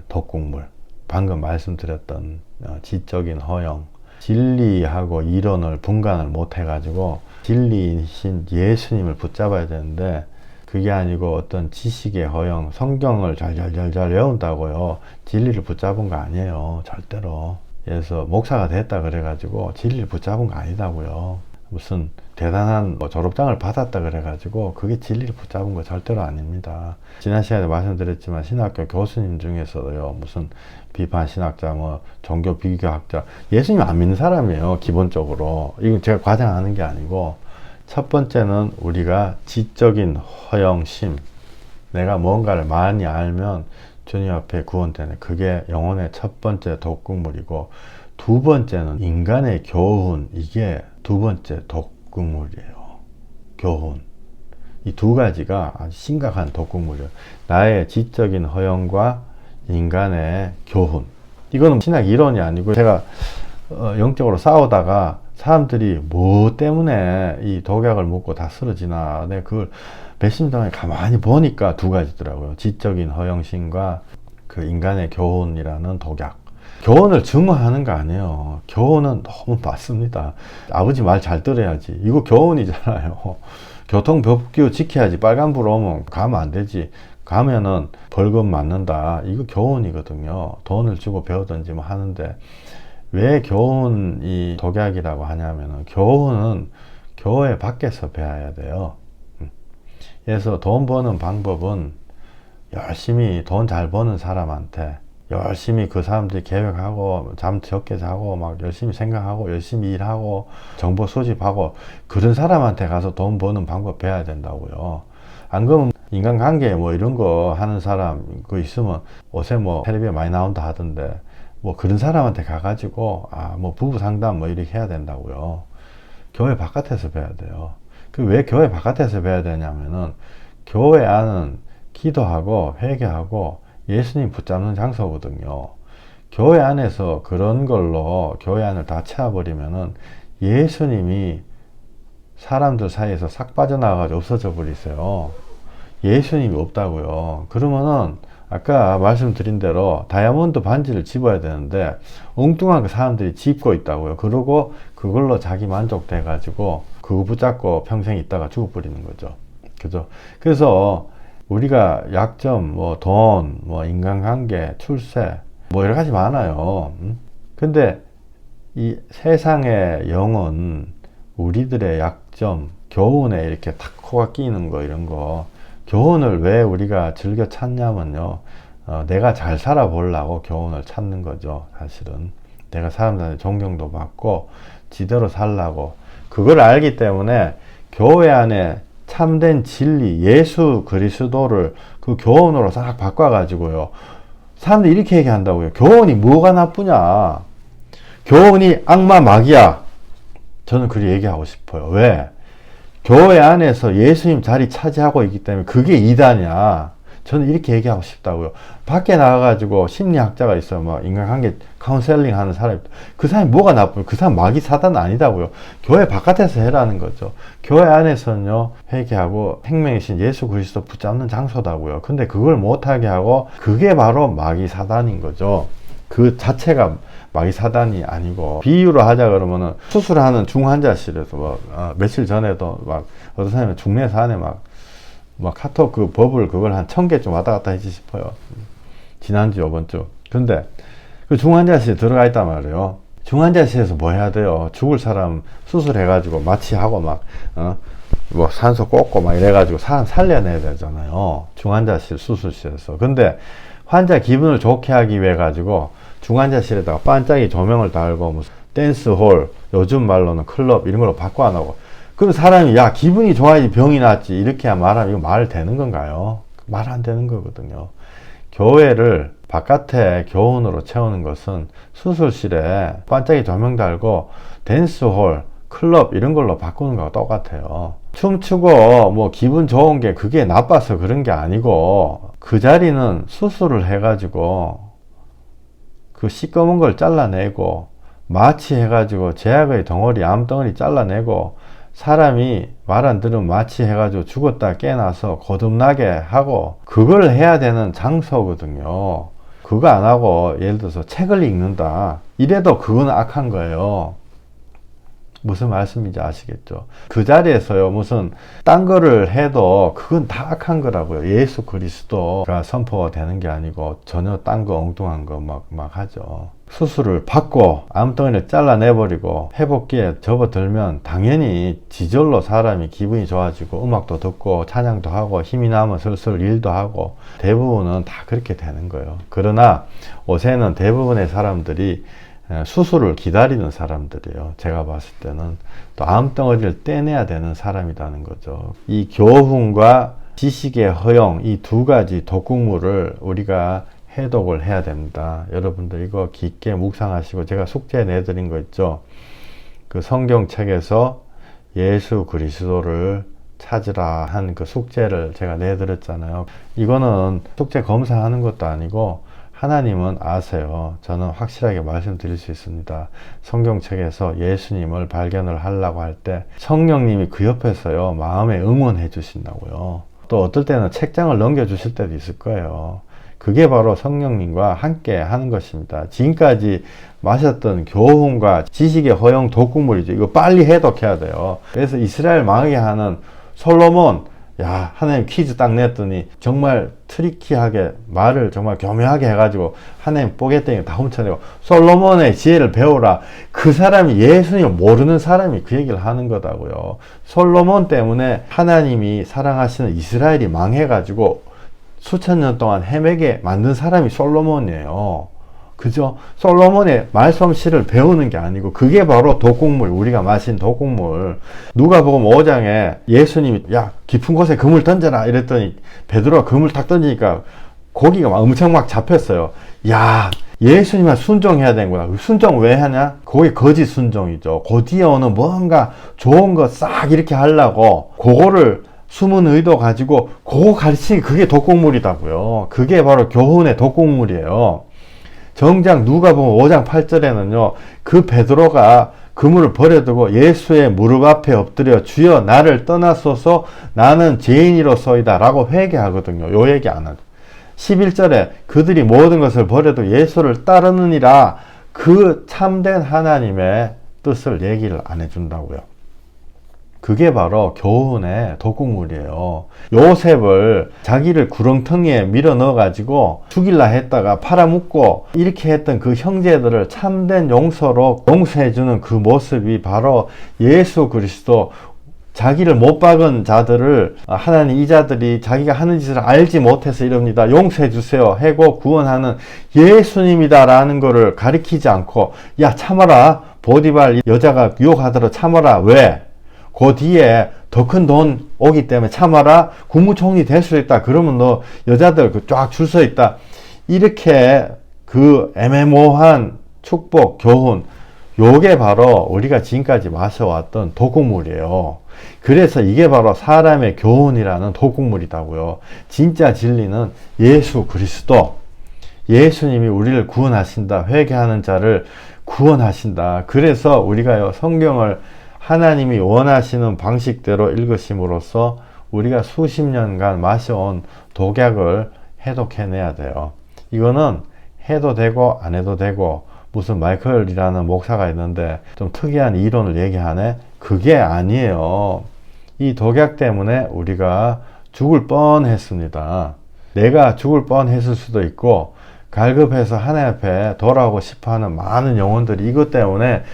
독극물, 방금 말씀드렸던 지적인 허영, 진리하고 이론을 분간을 못 해가지고 진리이신 예수님을 붙잡아야 되는데, 그게 아니고 어떤 지식의 허영, 성경을 잘 외운다고요 진리를 붙잡은 거 아니에요, 절대로. 그래서 목사가 됐다 그래가지고 진리를 붙잡은 거 아니다고요. 무슨 대단한 졸업장을 받았다 그래가지고 그게 진리를 붙잡은 거 절대로 아닙니다. 지난 시간에 말씀드렸지만 신학교 교수님 중에서도요, 무슨 비판 신학자, 뭐 종교 비교학자, 예수님 안 믿는 사람이에요, 기본적으로. 이건 제가 과장하는 게 아니고, 첫 번째는 우리가 지적인 허영심, 내가 뭔가를 많이 알면 주님 앞에 구원되네, 그게 영혼의 첫 번째 독극물이고, 두 번째는 인간의 교훈, 이게 두 번째 독극물이에요. 교훈. 이 두 가지가 아주 심각한 독극물이에요. 나의 지적인 허영과 인간의 교훈. 이거는 신학 이론이 아니고, 제가 영적으로 싸우다가 사람들이 뭐 때문에 이 독약을 먹고 다 쓰러지나, 내가 그걸 배심당에 가만히 보니까 두 가지더라고요. 지적인 허영심과 그 인간의 교훈이라는 독약. 교훈을 증오하는 거 아니에요. 교훈은 너무 맞습니다. 아버지 말 잘 들어야지, 이거 교훈이잖아요. 교통법규 지켜야지, 빨간불 오면 가면 안 되지, 가면은 벌금 맞는다, 이거 교훈이거든요. 돈을 주고 배우든지 뭐 하는데, 왜 교훈이 독약이라고 하냐면은, 교훈은 교회 밖에서 배워야 돼요. 그래서 돈 버는 방법은 열심히 돈 잘 버는 사람한테 열심히, 그 사람들이 계획하고 잠 적게 자고 막 열심히 생각하고 열심히 일하고 정보 수집하고 그런 사람한테 가서 돈 버는 방법 배워야 된다고요. 안 그러면 인간관계 뭐 이런 거 하는 사람 그 있으면, 요새 뭐 텔레비에 많이 나온다 하던데, 뭐 그런 사람한테 가가지고 뭐 부부 상담 뭐 이렇게 해야 된다고요. 교회 바깥에서 배워야 돼요. 그 왜 교회 바깥에서 배워야 되냐면은 교회 안은 기도하고 회개하고 예수님 붙잡는 장소거든요. 교회 안에서 그런 걸로 교회 안을 다 채워버리면은 예수님이 사람들 사이에서 싹 빠져나가가지고 없어져 버리세요. 예수님이 없다고요. 그러면은 아까 말씀드린 대로 다이아몬드 반지를 집어야 되는데 엉뚱한 그 사람들이 집고 있다고요. 그러고 그걸로 자기 만족돼 가지고 그거 붙잡고 평생 있다가 죽어버리는 거죠. 그죠? 그래서 우리가 약점, 뭐 돈, 뭐 인간관계, 출세, 뭐 여러 가지 많아요. 근데 이 세상의 영은 우리들의 약점, 교훈에 이렇게 탁 코가 끼는 거, 이런 거. 교훈을 왜 우리가 즐겨 찾냐면요. 내가 잘 살아보려고 교훈을 찾는 거죠. 사실은. 내가 사람들한테 존경도 받고, 지대로 살라고. 그걸 알기 때문에 교회 안에 참된 진리, 예수 그리스도를 그 교훈으로 싹 바꿔가지고요. 사람들이 이렇게 얘기한다고요. 교훈이 뭐가 나쁘냐? 교훈이 악마 마귀야. 저는 그렇게 얘기하고 싶어요. 왜? 교회 안에서 예수님 자리 차지하고 있기 때문에 그게 이단이야. 저는 이렇게 얘기하고 싶다고요. 밖에 나가가지고 심리학자가 있어요. 막 인간관계 카운셀링 하는 사람이. 그 사람이 뭐가 나쁘요? 그 사람 마귀 사단 아니다고요. 교회 바깥에서 해라는 거죠. 교회 안에서는요, 회개하고 생명이신 예수 그리스도 붙잡는 장소다고요. 근데 그걸 못하게 하고 그게 바로 마귀 사단인 거죠. 그 자체가 마귀 사단이 아니고, 비유로 하자 그러면은 수술하는 중환자실에서 며칠 전에도 막 어떤 사람이 중내사 안에 막 카톡 그 버블 그걸 한 1000개 좀 왔다 갔다 했지 싶어요. 지난주 요번주. 근데 그 중환자실에 들어가 있단 말이에요. 중환자실에서 뭐 해야 돼요? 죽을 사람 수술해가지고 마취하고 뭐 산소 꽂고 막 이래가지고 사람 살려내야 되잖아요. 중환자실 수술실에서. 근데 환자 기분을 좋게 하기 위해 가지고 중환자실에다가 반짝이 조명을 달고 무슨 댄스홀, 요즘 말로는 클럽 이런 걸로 바꿔 안 하고. 그럼 사람이 야 기분이 좋아야지 병이 낫지 이렇게 말하면 이거 말 되는 건가요? 말 안 되는 거거든요. 교회를 바깥에 교훈으로 채우는 것은 수술실에 반짝이 조명 달고 댄스홀, 클럽 이런 걸로 바꾸는 거하고 똑같아요. 춤추고 뭐 기분 좋은 게 그게 나빠서 그런 게 아니고, 그 자리는 수술을 해가지고 그 시꺼먼 걸 잘라내고 마취해가지고 제약의 덩어리, 암덩어리 잘라내고, 사람이 말 안 들으면 마취해가지고 죽었다 깨나서 거듭나게 하고, 그걸 해야 되는 장소거든요. 그거 안 하고 예를 들어서 책을 읽는다 이래도 그건 악한 거예요. 무슨 말씀인지 아시겠죠? 그 자리에서요, 무슨 딴 거를 해도 그건 다 악한 거라고요. 예수 그리스도가 선포가 되는 게 아니고 전혀 딴 거 엉뚱한 거 막 하죠. 수술을 받고 암덩이를 잘라내버리고 회복기에 접어들면 당연히 지절로 사람이 기분이 좋아지고 음악도 듣고 찬양도 하고 힘이 나면 슬슬 일도 하고, 대부분은 다 그렇게 되는 거예요. 그러나 요새는 대부분의 사람들이 수술을 기다리는 사람들이에요. 제가 봤을 때는 또 암덩어리를 떼내야 되는 사람이라는 거죠. 이 교훈과 지식의 허용, 이 두 가지 독극물을 우리가 해독을 해야 됩니다. 여러분들 이거 깊게 묵상하시고, 제가 숙제 내드린 거 있죠. 그 성경책에서 예수 그리스도를 찾으라 한 그 숙제를 제가 내드렸잖아요. 이거는 숙제 검사하는 것도 아니고 하나님은 아세요. 저는 확실하게 말씀드릴 수 있습니다. 성경책에서 예수님을 발견을 하려고 할 때 성령님이 그 옆에서요, 마음에 응원해 주신다고요. 또 어떨 때는 책장을 넘겨 주실 때도 있을 거예요. 그게 바로 성령님과 함께 하는 것입니다. 지금까지 마셨던 교훈과 지식의 허용 독극물이죠. 이거 빨리 해독해야 돼요. 그래서 이스라엘 망하게 하는 솔로몬, 야, 하나님 퀴즈 딱 냈더니 정말 트리키하게 말을 정말 교묘하게 해가지고 하나님 뽀개땡이 다 훔쳐내고 솔로몬의 지혜를 배우라. 그 사람이 예수님을 모르는 사람이 그 얘기를 하는 거다고요. 솔로몬 때문에 하나님이 사랑하시는 이스라엘이 망해가지고 수천 년 동안 헤매게 만든 사람이 솔로몬이에요. 그죠? 솔로몬의 말솜씨를 배우는 게 아니고 그게 바로 독극물, 우리가 마신 독극물. 누가복음 5장에 예수님이 야 깊은 곳에 그물 던져라 이랬더니 베드로가 그물 탁 던지니까 고기가 막 엄청 막 잡혔어요. 야 예수님만 순종해야 되는 거야. 순종 왜 하냐? 그게 거짓 순종이죠. 그 뒤에 오는 뭔가 좋은 거 싹 이렇게 하려고 그거를 숨은 의도 가지고 그거 가르치는 게 그게 독곡물이다고요. 그게 바로 교훈의 독곡물이에요. 정작 누가 보면 5장 8절에는요. 그 베드로가 그물을 버려두고 예수의 무릎 앞에 엎드려 주여 나를 떠나소서 나는 죄인이로소이다 라고 회개하거든요. 요 얘기 안 하죠. 11절에 그들이 모든 것을 버려도 예수를 따르느니라 그 참된 하나님의 뜻을 얘기를 안 해준다고요. 그게 바로 교훈의 독극물이에요. 요셉을 자기를 구렁텅이에 밀어 넣어가지고 죽일라 했다가 팔아먹고 이렇게 했던 그 형제들을 참된 용서로 용서해주는 그 모습이 바로 예수 그리스도, 자기를 못 박은 자들을 하나님 이 자들이 자기가 하는 짓을 알지 못해서 이럽니다. 용서해 주세요. 해고 구원하는 예수님이다 라는 거를 가리키지 않고 야 참아라. 보디발 여자가 유혹하더라 참아라. 왜? 그 뒤에 더 큰 돈 오기 때문에 참아라. 국무총리 될 수 있다. 그러면 너 여자들 쫙 줄 서 있다. 이렇게 그 애매모호한 축복, 교훈, 요게 바로 우리가 지금까지 마셔왔던 독극물이에요. 그래서 이게 바로 사람의 교훈이라는 독극물이다고요. 진짜 진리는 예수 그리스도, 예수님이 우리를 구원하신다. 회개하는 자를 구원하신다. 그래서 우리가 성경을 하나님이 원하시는 방식대로 읽으심으로써 우리가 수십 년간 마셔온 독약을 해독해내야 돼요. 이거는 해도 되고 안 해도 되고 무슨 마이클이라는 목사가 있는데 좀 특이한 이론을 얘기하네. 그게 아니에요. 이 독약 때문에 우리가 죽을 뻔했습니다. 내가 죽을 뻔했을 수도 있고 갈급해서 하나님 앞에 돌아오고 싶어하는 많은 영혼들이 이것 때문에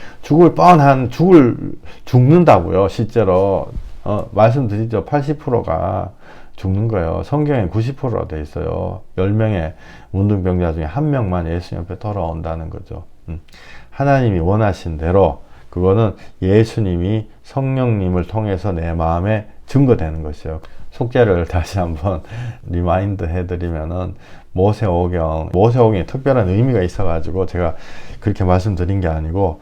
죽는다고요. 실제로 말씀드리죠. 80%가 죽는 거예요. 성경에 90%가 돼 있어요. 10명의 문둥병자 중에 1명만 예수님 앞에 돌아온다는 거죠. 하나님이 원하신 대로 그거는 예수님이 성령님을 통해서 내 마음에 증거되는 것이에요. 속죄를 다시 한번 리마인드 해드리면은 모세오경이 특별한 의미가 있어가지고 제가 그렇게 말씀드린 게 아니고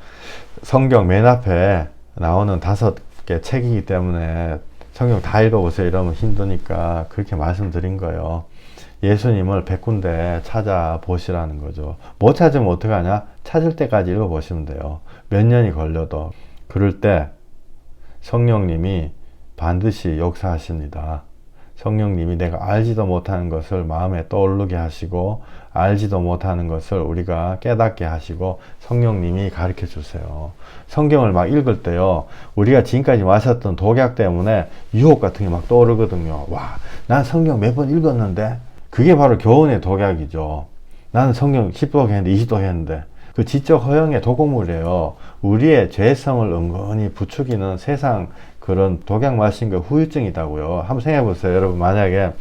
성경 맨 앞에 나오는 5개 책이기 때문에 성경 다 읽어보세요 이러면 힘드니까 그렇게 말씀드린 거예요. 예수님을 100군데 찾아보시라는 거죠. 못 찾으면 어떡하냐? 찾을 때까지 읽어보시면 돼요. 몇 년이 걸려도. 그럴 때 성령님이 반드시 역사하십니다. 성령님이 내가 알지도 못하는 것을 마음에 떠오르게 하시고 알지도 못하는 것을 우리가 깨닫게 하시고 성령님이 가르쳐 주세요. 성경을 막 읽을 때요. 우리가 지금까지 마셨던 독약 때문에 유혹 같은 게 막 떠오르거든요. 와, 난 성경 몇 번 읽었는데 그게 바로 교훈의 독약이죠. 나는 성경 10독 했는데 20독 했는데 그 지적 허영의 독극물이에요. 우리의 죄성을 은근히 부추기는 세상 그런 독약 마신 거 후유증이다고요. 한번 생각해 보세요. 여러분 만약에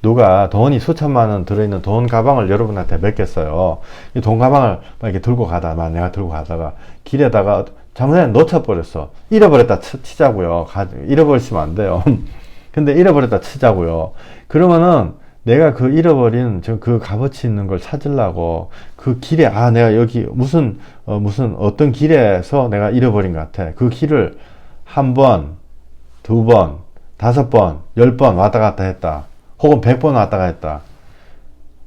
누가 돈이 수천만 원 들어있는 돈 가방을 여러분한테 맡겼어요. 이 돈 가방을 이렇게 들고 가다가 내가 들고 가다가 길에다가 잘못해 놓쳐버렸어. 잃어버렸다 치자고요. 잃어버리시면 안 돼요. 근데 잃어버렸다 치자고요. 그러면은 내가 그 잃어버린 그 값어치 있는 걸 찾으려고 그 길에 내가 여기 무슨 어떤 길에서 내가 잃어버린 것 같아. 그 길을 1번, 2번, 5번, 10번 왔다 갔다 했다. 혹은 100번 왔다 갔다 했다.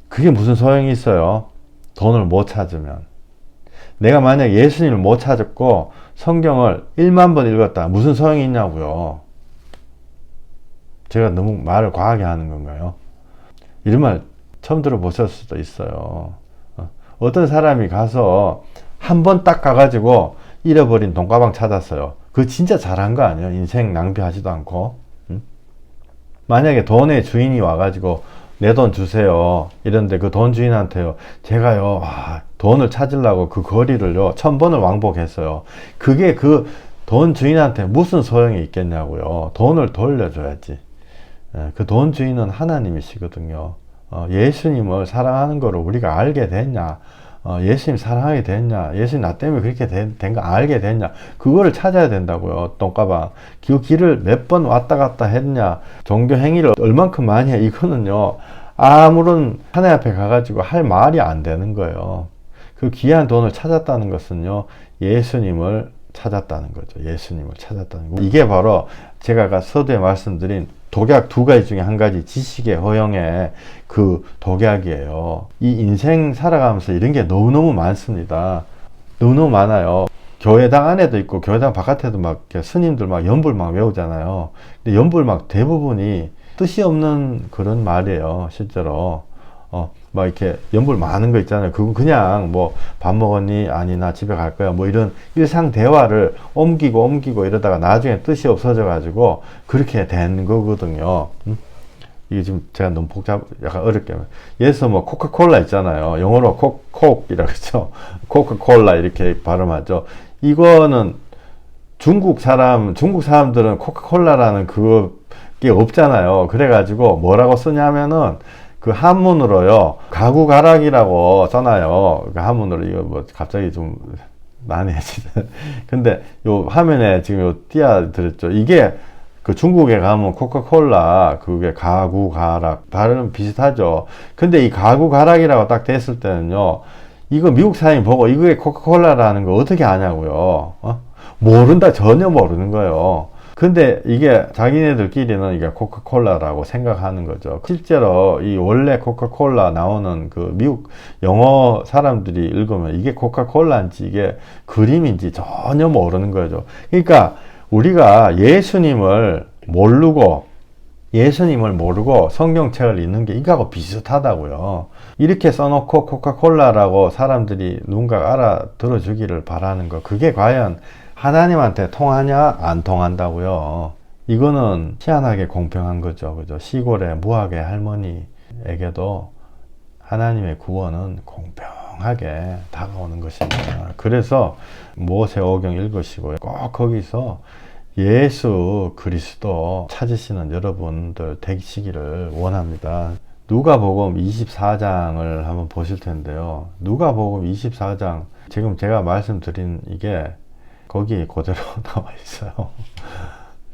그게 무슨 소용이 있어요? 돈을 못 찾으면. 내가 만약 예수님을 못 찾았고 성경을 1만 번 읽었다. 무슨 소용이 있냐고요. 제가 너무 말을 과하게 하는 건가요? 이런 말 처음 들어보셨을 수도 있어요. 어떤 사람이 가서 한 번 딱 가가지고 잃어버린 돈가방 찾았어요. 그거 진짜 잘한 거 아니에요? 인생 낭비하지도 않고. 만약에 돈의 주인이 와가지고 내 돈 주세요. 이런데 그 돈 주인한테요. 제가요, 돈을 찾으려고 그 거리를요, 1000번을 왕복했어요. 그게 그 돈 주인한테 무슨 소용이 있겠냐고요. 돈을 돌려줘야지. 그 돈 주인은 하나님이시거든요. 예수님을 사랑하는 거를 우리가 알게 됐냐? 예수님 사랑하게 됐냐? 예수님 나 때문에 그렇게 된 거 알게 됐냐? 그거를 찾아야 된다고요. 똥가방. 그 길을 몇 번 왔다 갔다 했냐? 종교 행위를 얼만큼 많이 해? 이거는요. 아무런 하나님 앞에 가가지고 할 말이 안 되는 거예요. 그 귀한 돈을 찾았다는 것은요, 예수님을 찾았다는 거죠. 예수님을 찾았다는 거. 이게 바로 제가 아까 서두에 말씀드린 독약 두 가지 중에 한 가지, 지식의 허영의 그 독약이에요. 이 인생 살아가면서 이런 게 너무너무 많습니다. 너무너무 많아요. 교회당 안에도 있고 교회당 바깥에도 막 스님들 막 연불 막 외우잖아요. 근데 연불 막 대부분이 뜻이 없는 그런 말이에요. 실제로 막 이렇게 연불 많은 거 있잖아요. 그거 그냥 뭐 밥 먹었니? 아니 나 집에 갈 거야. 뭐 이런 일상 대화를 옮기고 이러다가 나중에 뜻이 없어져 가지고 그렇게 된 거거든요. 이게 지금 제가 너무 약간 어렵게 예를 들어서 뭐 코카콜라 있잖아요. 영어로 콕이라고 했죠. 코카콜라 이렇게 발음하죠. 이거는 중국 사람들은 코카콜라라는 그게 없잖아요. 그래가지고 뭐라고 쓰냐면은 그 한문으로요, 가구가락이라고 써놔요. 그 한문으로. 이거 뭐 갑자기 좀 난해지네. 근데 요 화면에 지금 요 띄어드렸죠. 이게 그 중국에 가면 코카콜라, 그게 가구가락 발음 비슷하죠. 근데 이 가구가락이라고 딱 됐을 때는요, 이거 미국 사람이 보고 이게 코카콜라라는 거 어떻게 아냐고요. 모른다. 전혀 모르는 거예요. 근데 이게 자기네들끼리는 이게 코카콜라라고 생각하는 거죠. 실제로 이 원래 코카콜라 나오는 그 미국 영어 사람들이 읽으면 이게 코카콜라인지 이게 그림인지 전혀 모르는 거죠. 그러니까 우리가 예수님을 모르고 성경책을 읽는 게 이거하고 비슷하다고요. 이렇게 써놓고 코카콜라라고 사람들이 누군가 알아들어 주기를 바라는 거, 그게 과연 하나님한테 통하냐? 안 통한다고요. 이거는 희한하게 공평한 거죠. 그죠? 시골의 무학의 할머니에게도 하나님의 구원은 공평하게 다가오는 것입니다. 그래서 모세오경 읽으시고요. 꼭 거기서 예수 그리스도 찾으시는 여러분들 되시기를 원합니다. 누가복음 24장을 한번 보실 텐데요. 누가복음 24장, 지금 제가 말씀드린 이게 거기 그대로 나와 있어요.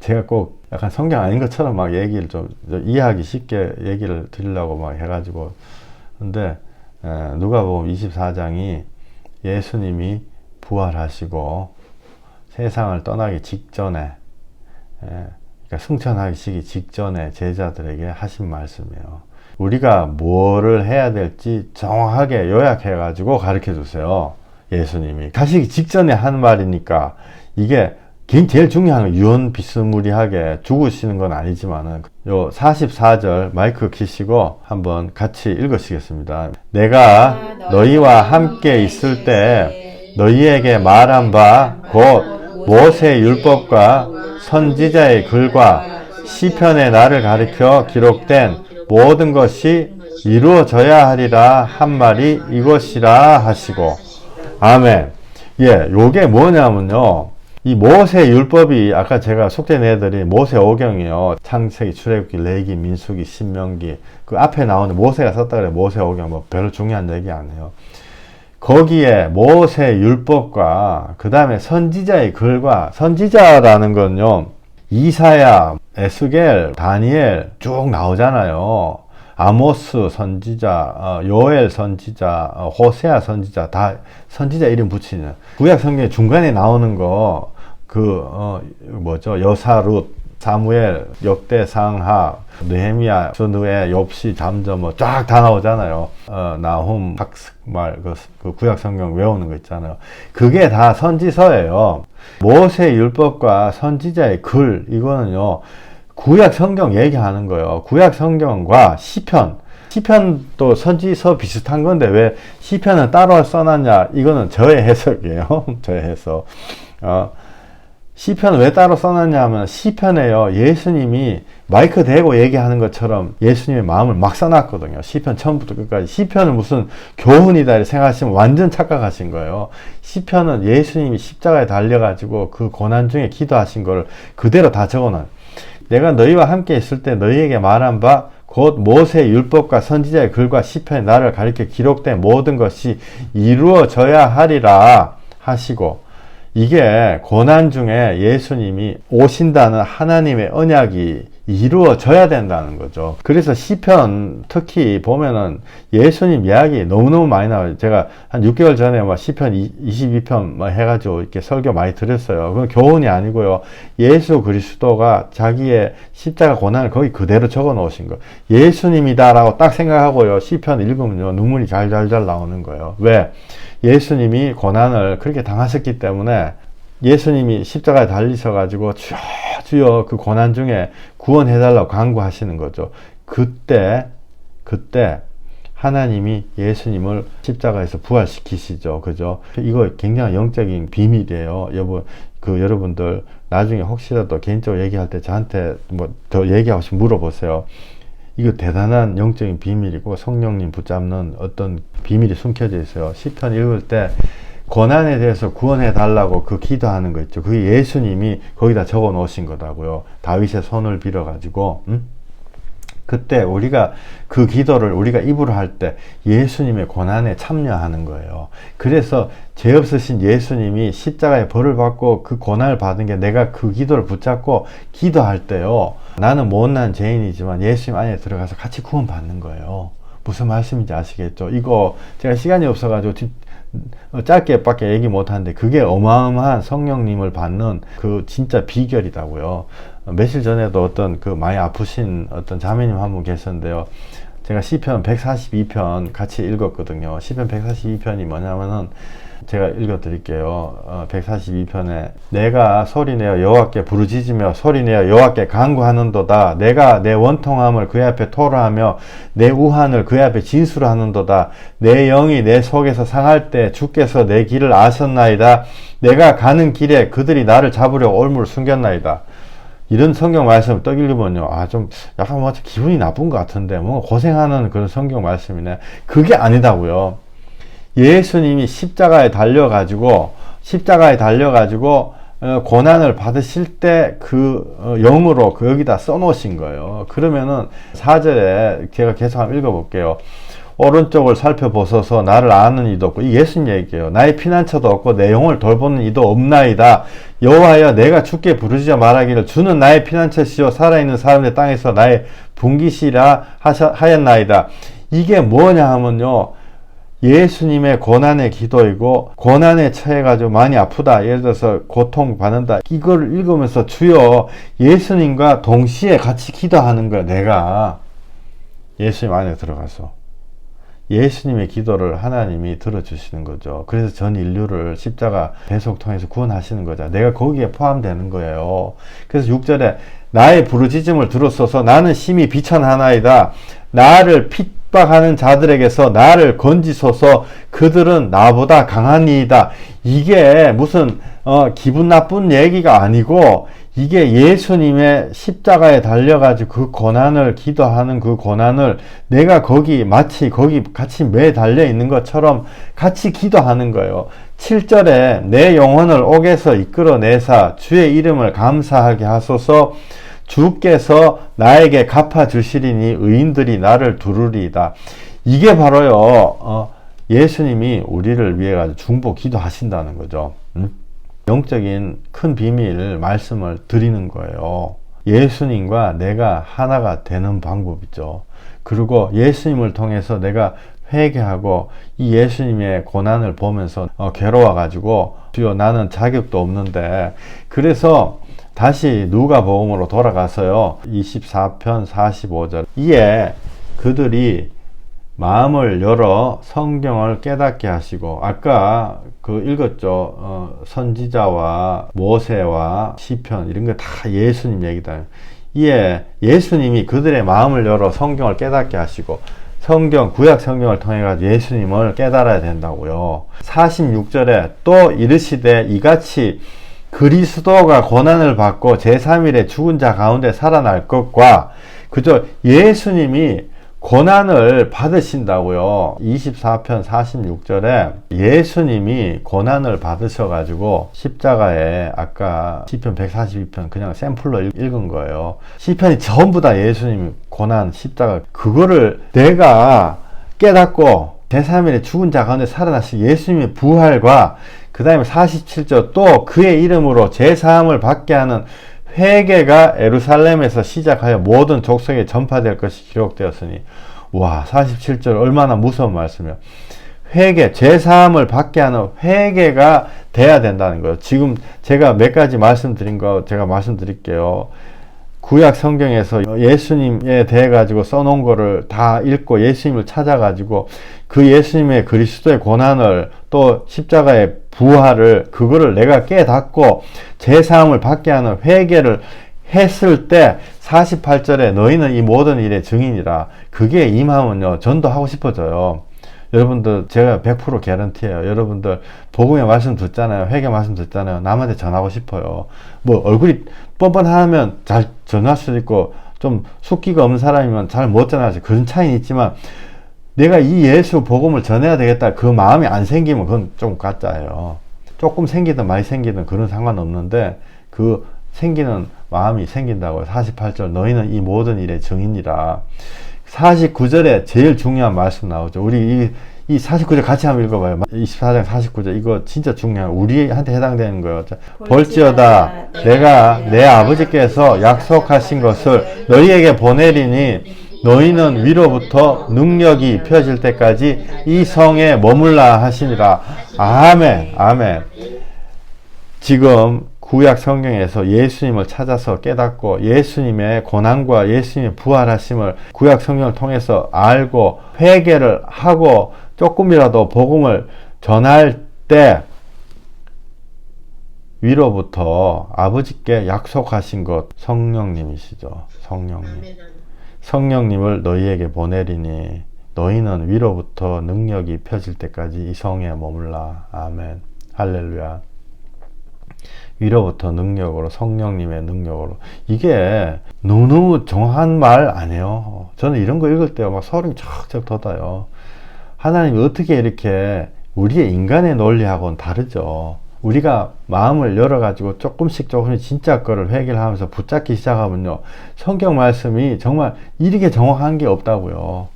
제가 꼭 약간 성경 아닌 것처럼 막 얘기를 좀 이해하기 쉽게 얘기를 드리려고 막 해가지고. 근데 누가복음 24장이 예수님이 부활하시고 세상을 떠나기 직전에, 그러니까 승천하시기 직전에 제자들에게 하신 말씀이에요. 우리가 뭐를 해야 될지 정확하게 요약해가지고 가르쳐 주세요. 예수님이 가시기 직전에 한 말이니까 이게 제일 중요한 건 유언비스무리하게 죽으시는 건 아니지만은 요 44절 마이크 키시고 한번 같이 읽으시겠습니다. 내가 너희와 함께 있을 때 너희에게 말한 바 곧 모세 율법과 선지자의 글과 시편의 나를 가리켜 기록된 모든 것이 이루어져야 하리라 한 말이 이것이라 하시고. 아멘. 예, 요게 뭐냐면요, 이 모세 율법이 아까 제가 속죄 내드린 모세오경이요. 창세기, 출애굽기, 레위기, 민수기, 신명기, 그 앞에 나오는 모세가 썼다 그래. 모세오경 뭐 별로 중요한 얘기 아니에요. 거기에 모세 율법과 그 다음에 선지자의 글과, 선지자라는 건요, 이사야, 에스겔, 다니엘 쭉 나오잖아요. 아모스 선지자, 요엘 선지자, 호세아 선지자, 다 선지자 이름 붙이는. 구약 성경에 중간에 나오는 거, 뭐죠? 여사룻, 사무엘, 역대상하, 느헤미야, 스누에, 욥시, 잠언 뭐 쫙 다 나오잖아요. 나훔, 학말, 그 구약 성경 외우는 거 있잖아요. 그게 다 선지서예요. 모세 율법과 선지자의 글, 이거는요, 구약 성경 얘기하는 거예요. 구약 성경과 시편도 선지서 비슷한 건데 왜 시편은 따로 써놨냐? 이거는 저의 해석이에요. 저의 해석. 시편은 왜 따로 써놨냐 하면, 시편에요, 예수님이 마이크 대고 얘기하는 것처럼 예수님의 마음을 막 써놨거든요. 시편 처음부터 끝까지. 시편은 무슨 교훈이다 이렇게 생각하시면 완전 착각하신 거예요. 시편은 예수님이 십자가에 달려가지고 그 고난 중에 기도하신 거를 그대로 다 적어놔요. 내가 너희와 함께 있을 때 너희에게 말한 바 곧 모세 율법과 선지자의 글과 시편의 나를 가리켜 기록된 모든 것이 이루어져야 하리라 하시고. 이게 고난 중에 예수님이 오신다는 하나님의 언약이 이루어져야 된다는 거죠. 그래서 시편 특히 보면은 예수님 이야기 너무너무 많이 나와요. 제가 한 6개월 전에 막 시편 22편 막 해가지고 이렇게 설교 많이 드렸어요. 그건 교훈이 아니고요. 예수 그리스도가 자기의 십자가 고난을 거기 그대로 적어 놓으신 거예요. 예수님이다라고 딱 생각하고요. 시편 읽으면요. 눈물이 잘잘잘 나오는 거예요. 왜? 예수님이 고난을 그렇게 당하셨기 때문에 예수님이 십자가에 달리셔가지고 주여 주여 그 고난 중에 구원해달라고 간구하시는 거죠. 그때 하나님이 예수님을 십자가에서 부활시키시죠. 그죠? 이거 굉장히 영적인 비밀이에요. 여러분들 나중에 혹시라도 개인적으로 얘기할 때 저한테 뭐 더 얘기하고 싶으면 물어보세요. 이거 대단한 영적인 비밀이고 성령님 붙잡는 어떤 비밀이 숨겨져 있어요. 시편 읽을 때 고난에 대해서 구원해 달라고 그 기도하는 거 있죠. 그게 예수님이 거기다 적어 놓으신 거다고요. 다윗의 손을 빌어 가지고 그때 우리가 그 기도를 우리가 입으로 할 때 예수님의 고난에 참여하는 거예요. 그래서 죄 없으신 예수님이 십자가에 벌을 받고 그 고난을 받은 게 내가 그 기도를 붙잡고 기도할 때요. 나는 못난 죄인이지만 예수님 안에 들어가서 같이 구원 받는 거예요. 무슨 말씀인지 아시겠죠? 이거 제가 시간이 없어가지고 짧게 밖에 얘기 못하는데 그게 어마어마한 성령님을 받는 그 진짜 비결이다고요. 며칠 전에도 어떤 그 많이 아프신 어떤 자매님 한 분 계셨는데요. 제가 시편 142편 같이 읽었거든요. 시편 142편이 뭐냐면은 제가 읽어드릴게요. 142편에 내가 소리내어 여호와께 부르짖으며 소리내어 여호와께 간구하는도다. 내가 내 원통함을 그의 앞에 토로하며 내 우한을 그의 앞에 진술하는도다. 내 영이 내 속에서 상할 때 주께서 내 길을 아셨나이다. 내가 가는 길에 그들이 나를 잡으려 올무를 숨겼나이다. 이런 성경 말씀을 떡 읽으면요. 좀 약간 뭐 기분이 나쁜 것 같은데 뭔가 고생하는 그런 성경 말씀이네. 그게 아니다고요. 예수님이 십자가에 달려가지고 고난을 받으실 때 그 영으로 그 여기다 써놓으신 거예요. 그러면은 4절에 제가 계속 한번 읽어볼게요. 오른쪽을 살펴보소서 나를 아는 이도 없고, 이 예수님 얘기예요. 나의 피난처도 없고 내 영혼을 돌보는 이도 없나이다. 여호와여 내가 주께 부르짖어 말하기를 주는 나의 피난처시요 살아있는 사람의 땅에서 나의 분기시라 하였나이다. 이게 뭐냐 하면요, 예수님의 고난의 기도이고, 고난에 처해가지고 많이 아프다, 예를 들어서 고통받는다, 이걸 읽으면서 주여 예수님과 동시에 같이 기도하는 거야. 내가 예수님 안에 들어가서 예수님의 기도를 하나님이 들어주시는 거죠. 그래서 전 인류를 십자가 배속 통해서 구원하시는 거죠. 내가 거기에 포함되는 거예요. 그래서 6절에 나의 부르짖음을 들었소서 나는 심히 비천하나이다. 나를 핍박하는 자들에게서 나를 건지소서 그들은 나보다 강하니이다. 이게 무슨 기분 나쁜 얘기가 아니고, 이게 예수님의 십자가에 달려가지고 그 고난을 기도하는 그 고난을 내가 마치 거기 같이 매달려 있는 것처럼 같이 기도하는 거예요. 7절에 내 영혼을 옥에서 이끌어내사 주의 이름을 감사하게 하소서. 주께서 나에게 갚아주시리니 의인들이 나를 두르리이다. 이게 바로요, 예수님이 우리를 위해 가지고 중보 기도하신다는 거죠. 영적인 큰 비밀 말씀을 드리는 거예요. 예수님과 내가 하나가 되는 방법이죠. 그리고 예수님을 통해서 내가 회개하고 이 예수님의 고난을 보면서 괴로워가지고 주여 나는 자격도 없는데, 그래서 다시 누가복음으로 돌아가서요, 24편 45절 이에 그들이 마음을 열어 성경을 깨닫게 하시고, 아까 그 읽었죠. 선지자와 모세와 시편 이런 거 다 예수님 얘기다. 이에 예수님이 그들의 마음을 열어 성경을 깨닫게 하시고, 구약 성경을 통해 가지고 예수님을 깨달아야 된다고요. 46절에 또 이르시되 이같이 그리스도가 고난을 받고 제3일에 죽은 자 가운데 살아날 것과, 그죠? 예수님이 고난을 받으신다고요. 24편 46절에 예수님이 고난을 받으셔가지고 십자가에, 아까 시편 142편 그냥 샘플로 읽은 거예요. 시편이 전부 다 예수님이 고난, 십자가, 그거를 내가 깨닫고 제3일에 죽은 자 가운데 살아나신 예수님의 부활과, 그 다음에 47절 또 그의 이름으로 제사함을 받게 하는 회개가 예루살렘에서 시작하여 모든 족속에 전파될 것이 기록되었으니. 와, 47절 얼마나 무서운 말씀이에요. 회개, 죄사함을 받게 하는 회개가 돼야 된다는 거예요. 지금 제가 몇 가지 말씀드린 거 제가 말씀드릴게요. 구약 성경에서 예수님에 대해 가지고 써놓은 거를 다 읽고 예수님을 찾아가지고 그 예수님의 그리스도의 고난을 또 십자가의 부활을 그거를 내가 깨닫고 죄사함을 받게 하는 회개를 했을 때 48절에 너희는 이 모든 일의 증인이라. 그게 임하면요 전도하고 싶어져요. 여러분들 제가 100% 개런티예요. 여러분들 복음의 말씀 듣잖아요. 회개 말씀 듣잖아요. 남한테 전하고 싶어요. 뭐 얼굴이 뻔뻔하면 잘 전할 수도 있고 좀 숙기가 없는 사람이면 잘 못 전하죠. 그런 차이는 있지만 내가 이 예수 복음을 전해야 되겠다 그 마음이 안 생기면 그건 좀 가짜예요. 조금 생기든 많이 생기든 그런 상관없는데 그 생기는 마음이 생긴다고요. 48절 너희는 이 모든 일의 증인이라. 49절에 제일 중요한 말씀 나오죠. 우리 이 49절 같이 한번 읽어봐요. 24장 49절 이거 진짜 중요한 우리한테 해당되는 거예요. 볼지어다 내가 내 아버지께서 약속하신 것을 너희에게 보내리니 너희는 위로부터 능력이 입혀질 때까지 이 성에 머물라 하시니라. 아멘. 아멘. 지금 구약 성경에서 예수님을 찾아서 깨닫고 예수님의 고난과 예수님의 부활하심을 구약 성경을 통해서 알고 회개를 하고 조금이라도 복음을 전할 때 위로부터 아버지께 약속하신 것 성령님이시죠. 성령님을 너희에게 보내리니 너희는 위로부터 능력이 펴질 때까지 이 성에 머물라. 아멘. 할렐루야. 위로부터 능력으로 성령님의 능력으로. 이게 너무너무 정확한 말 아니에요. 저는 이런 거 읽을 때 막 소름이 척척 돋아요. 하나님이 어떻게 이렇게 우리의 인간의 논리하고는 다르죠. 우리가 마음을 열어가지고 조금씩 진짜 거를 회개를 하면서 붙잡기 시작하면요 성경 말씀이 정말 이렇게 정확한 게 없다고요.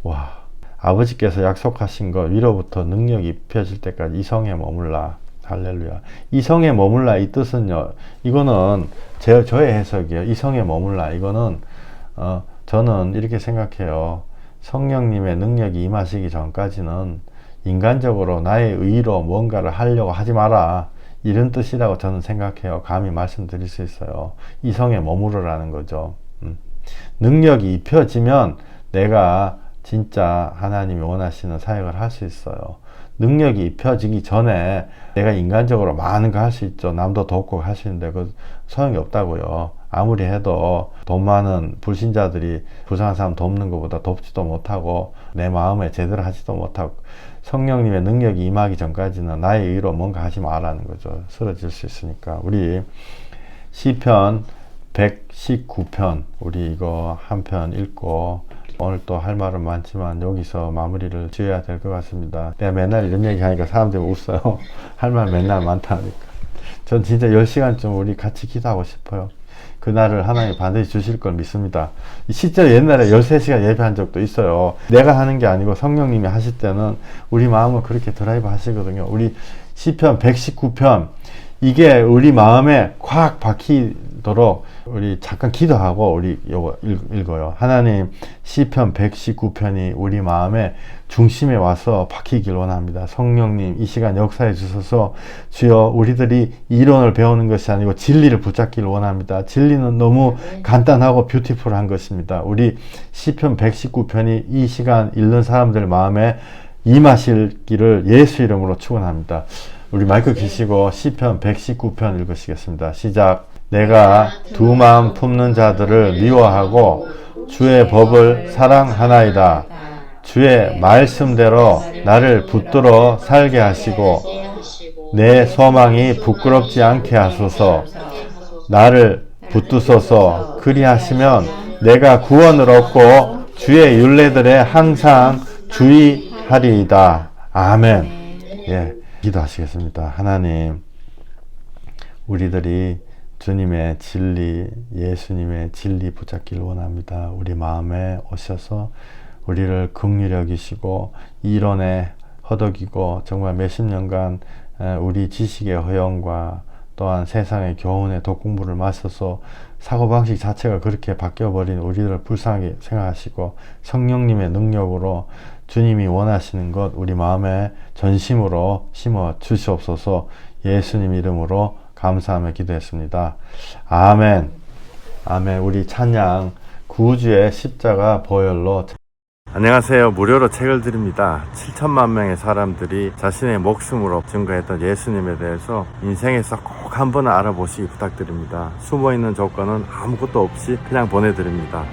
와, 아버지께서 약속하신 것 위로부터 능력이 입혀질 때까지 이 성에 머물라. 할렐루야. 이 성에 머물라 이 뜻은요 이거는 저의 해석이에요. 이 성에 머물라 이거는 저는 이렇게 생각해요. 성령님의 능력이 임하시기 전까지는 인간적으로 나의 의로 뭔가를 하려고 하지 마라 이런 뜻이라고 저는 생각해요. 감히 말씀드릴 수 있어요. 이 성에 머무르라는 거죠. 능력이 입혀지면 내가 진짜 하나님이 원하시는 사역을 할 수 있어요. 능력이 입혀지기 전에 내가 인간적으로 많은 거 할 수 있죠. 남도 돕고 할 수 있는데 그 소용이 없다고요. 아무리 해도 돈 많은 불신자들이 불쌍한 사람 돕는 것보다 돕지도 못하고 내 마음에 제대로 하지도 못하고 성령님의 능력이 임하기 전까지는 나의 의로 뭔가 하지 말라는 거죠. 쓰러질 수 있으니까. 우리 시편 119편 우리 이거 한 편 읽고 오늘 또 할 말은 많지만 여기서 마무리를 지어야 될 것 같습니다. 내가 맨날 이런 얘기 하니까 사람들이 웃어요. 할 말 맨날 많다니까. 전 진짜 10시간쯤 우리 같이 기도하고 싶어요. 그날을 하나님 반드시 주실 걸 믿습니다. 실제로 옛날에 13시간 예배한 적도 있어요. 내가 하는 게 아니고 성령님이 하실 때는 우리 마음을 그렇게 드라이브 하시거든요. 우리 시편 119편 이게 우리 마음에 콱 박히도록 우리 잠깐 기도하고 우리 요거 읽어요. 하나님 시편 119편이 우리 마음의 중심에 와서 박히길 원합니다. 성령님 이 시간 역사해 주셔서 주여 우리들이 이론을 배우는 것이 아니고 진리를 붙잡기를 원합니다. 진리는 너무 간단하고 뷰티풀한 것입니다. 우리 시편 119편이 이 시간 읽는 사람들 마음에 임하시기를 예수 이름으로 축원합니다. 우리 마이크 켜시고 시편 119편 읽으시겠습니다. 시작. 내가 두 마음 품는 자들을 미워하고 주의 법을 사랑하나이다. 주의 말씀대로 나를 붙들어 살게 하시고 내 소망이 부끄럽지 않게 하소서. 나를 붙드소서. 그리하시면 내가 구원을 얻고 주의 율례들에 항상 주의하리이다. 아멘. 예. 기도하시겠습니다. 하나님, 우리들이 주님의 진리, 예수님의 진리 붙잡기를 원합니다. 우리 마음에 오셔서 우리를 긍휼히 여기시고 이론에 허덕이고 정말 몇십 년간 우리 지식의 허영과 또한 세상의 교훈의 독공부를 마셔서 사고방식 자체가 그렇게 바뀌어버린 우리들을 불쌍하게 생각하시고 성령님의 능력으로 주님이 원하시는 것 우리 마음에 전심으로 심어 주시옵소서. 예수님 이름으로 감사하며 기도했습니다. 아멘. 아멘. 우리 찬양 구주의 십자가 보혈로. 안녕하세요. 무료로 책을 드립니다. 7천만 명의 사람들이 자신의 목숨으로 증거했던 예수님에 대해서 인생에서 꼭 한 번은 알아보시기 부탁드립니다. 숨어있는 조건은 아무것도 없이 그냥 보내드립니다.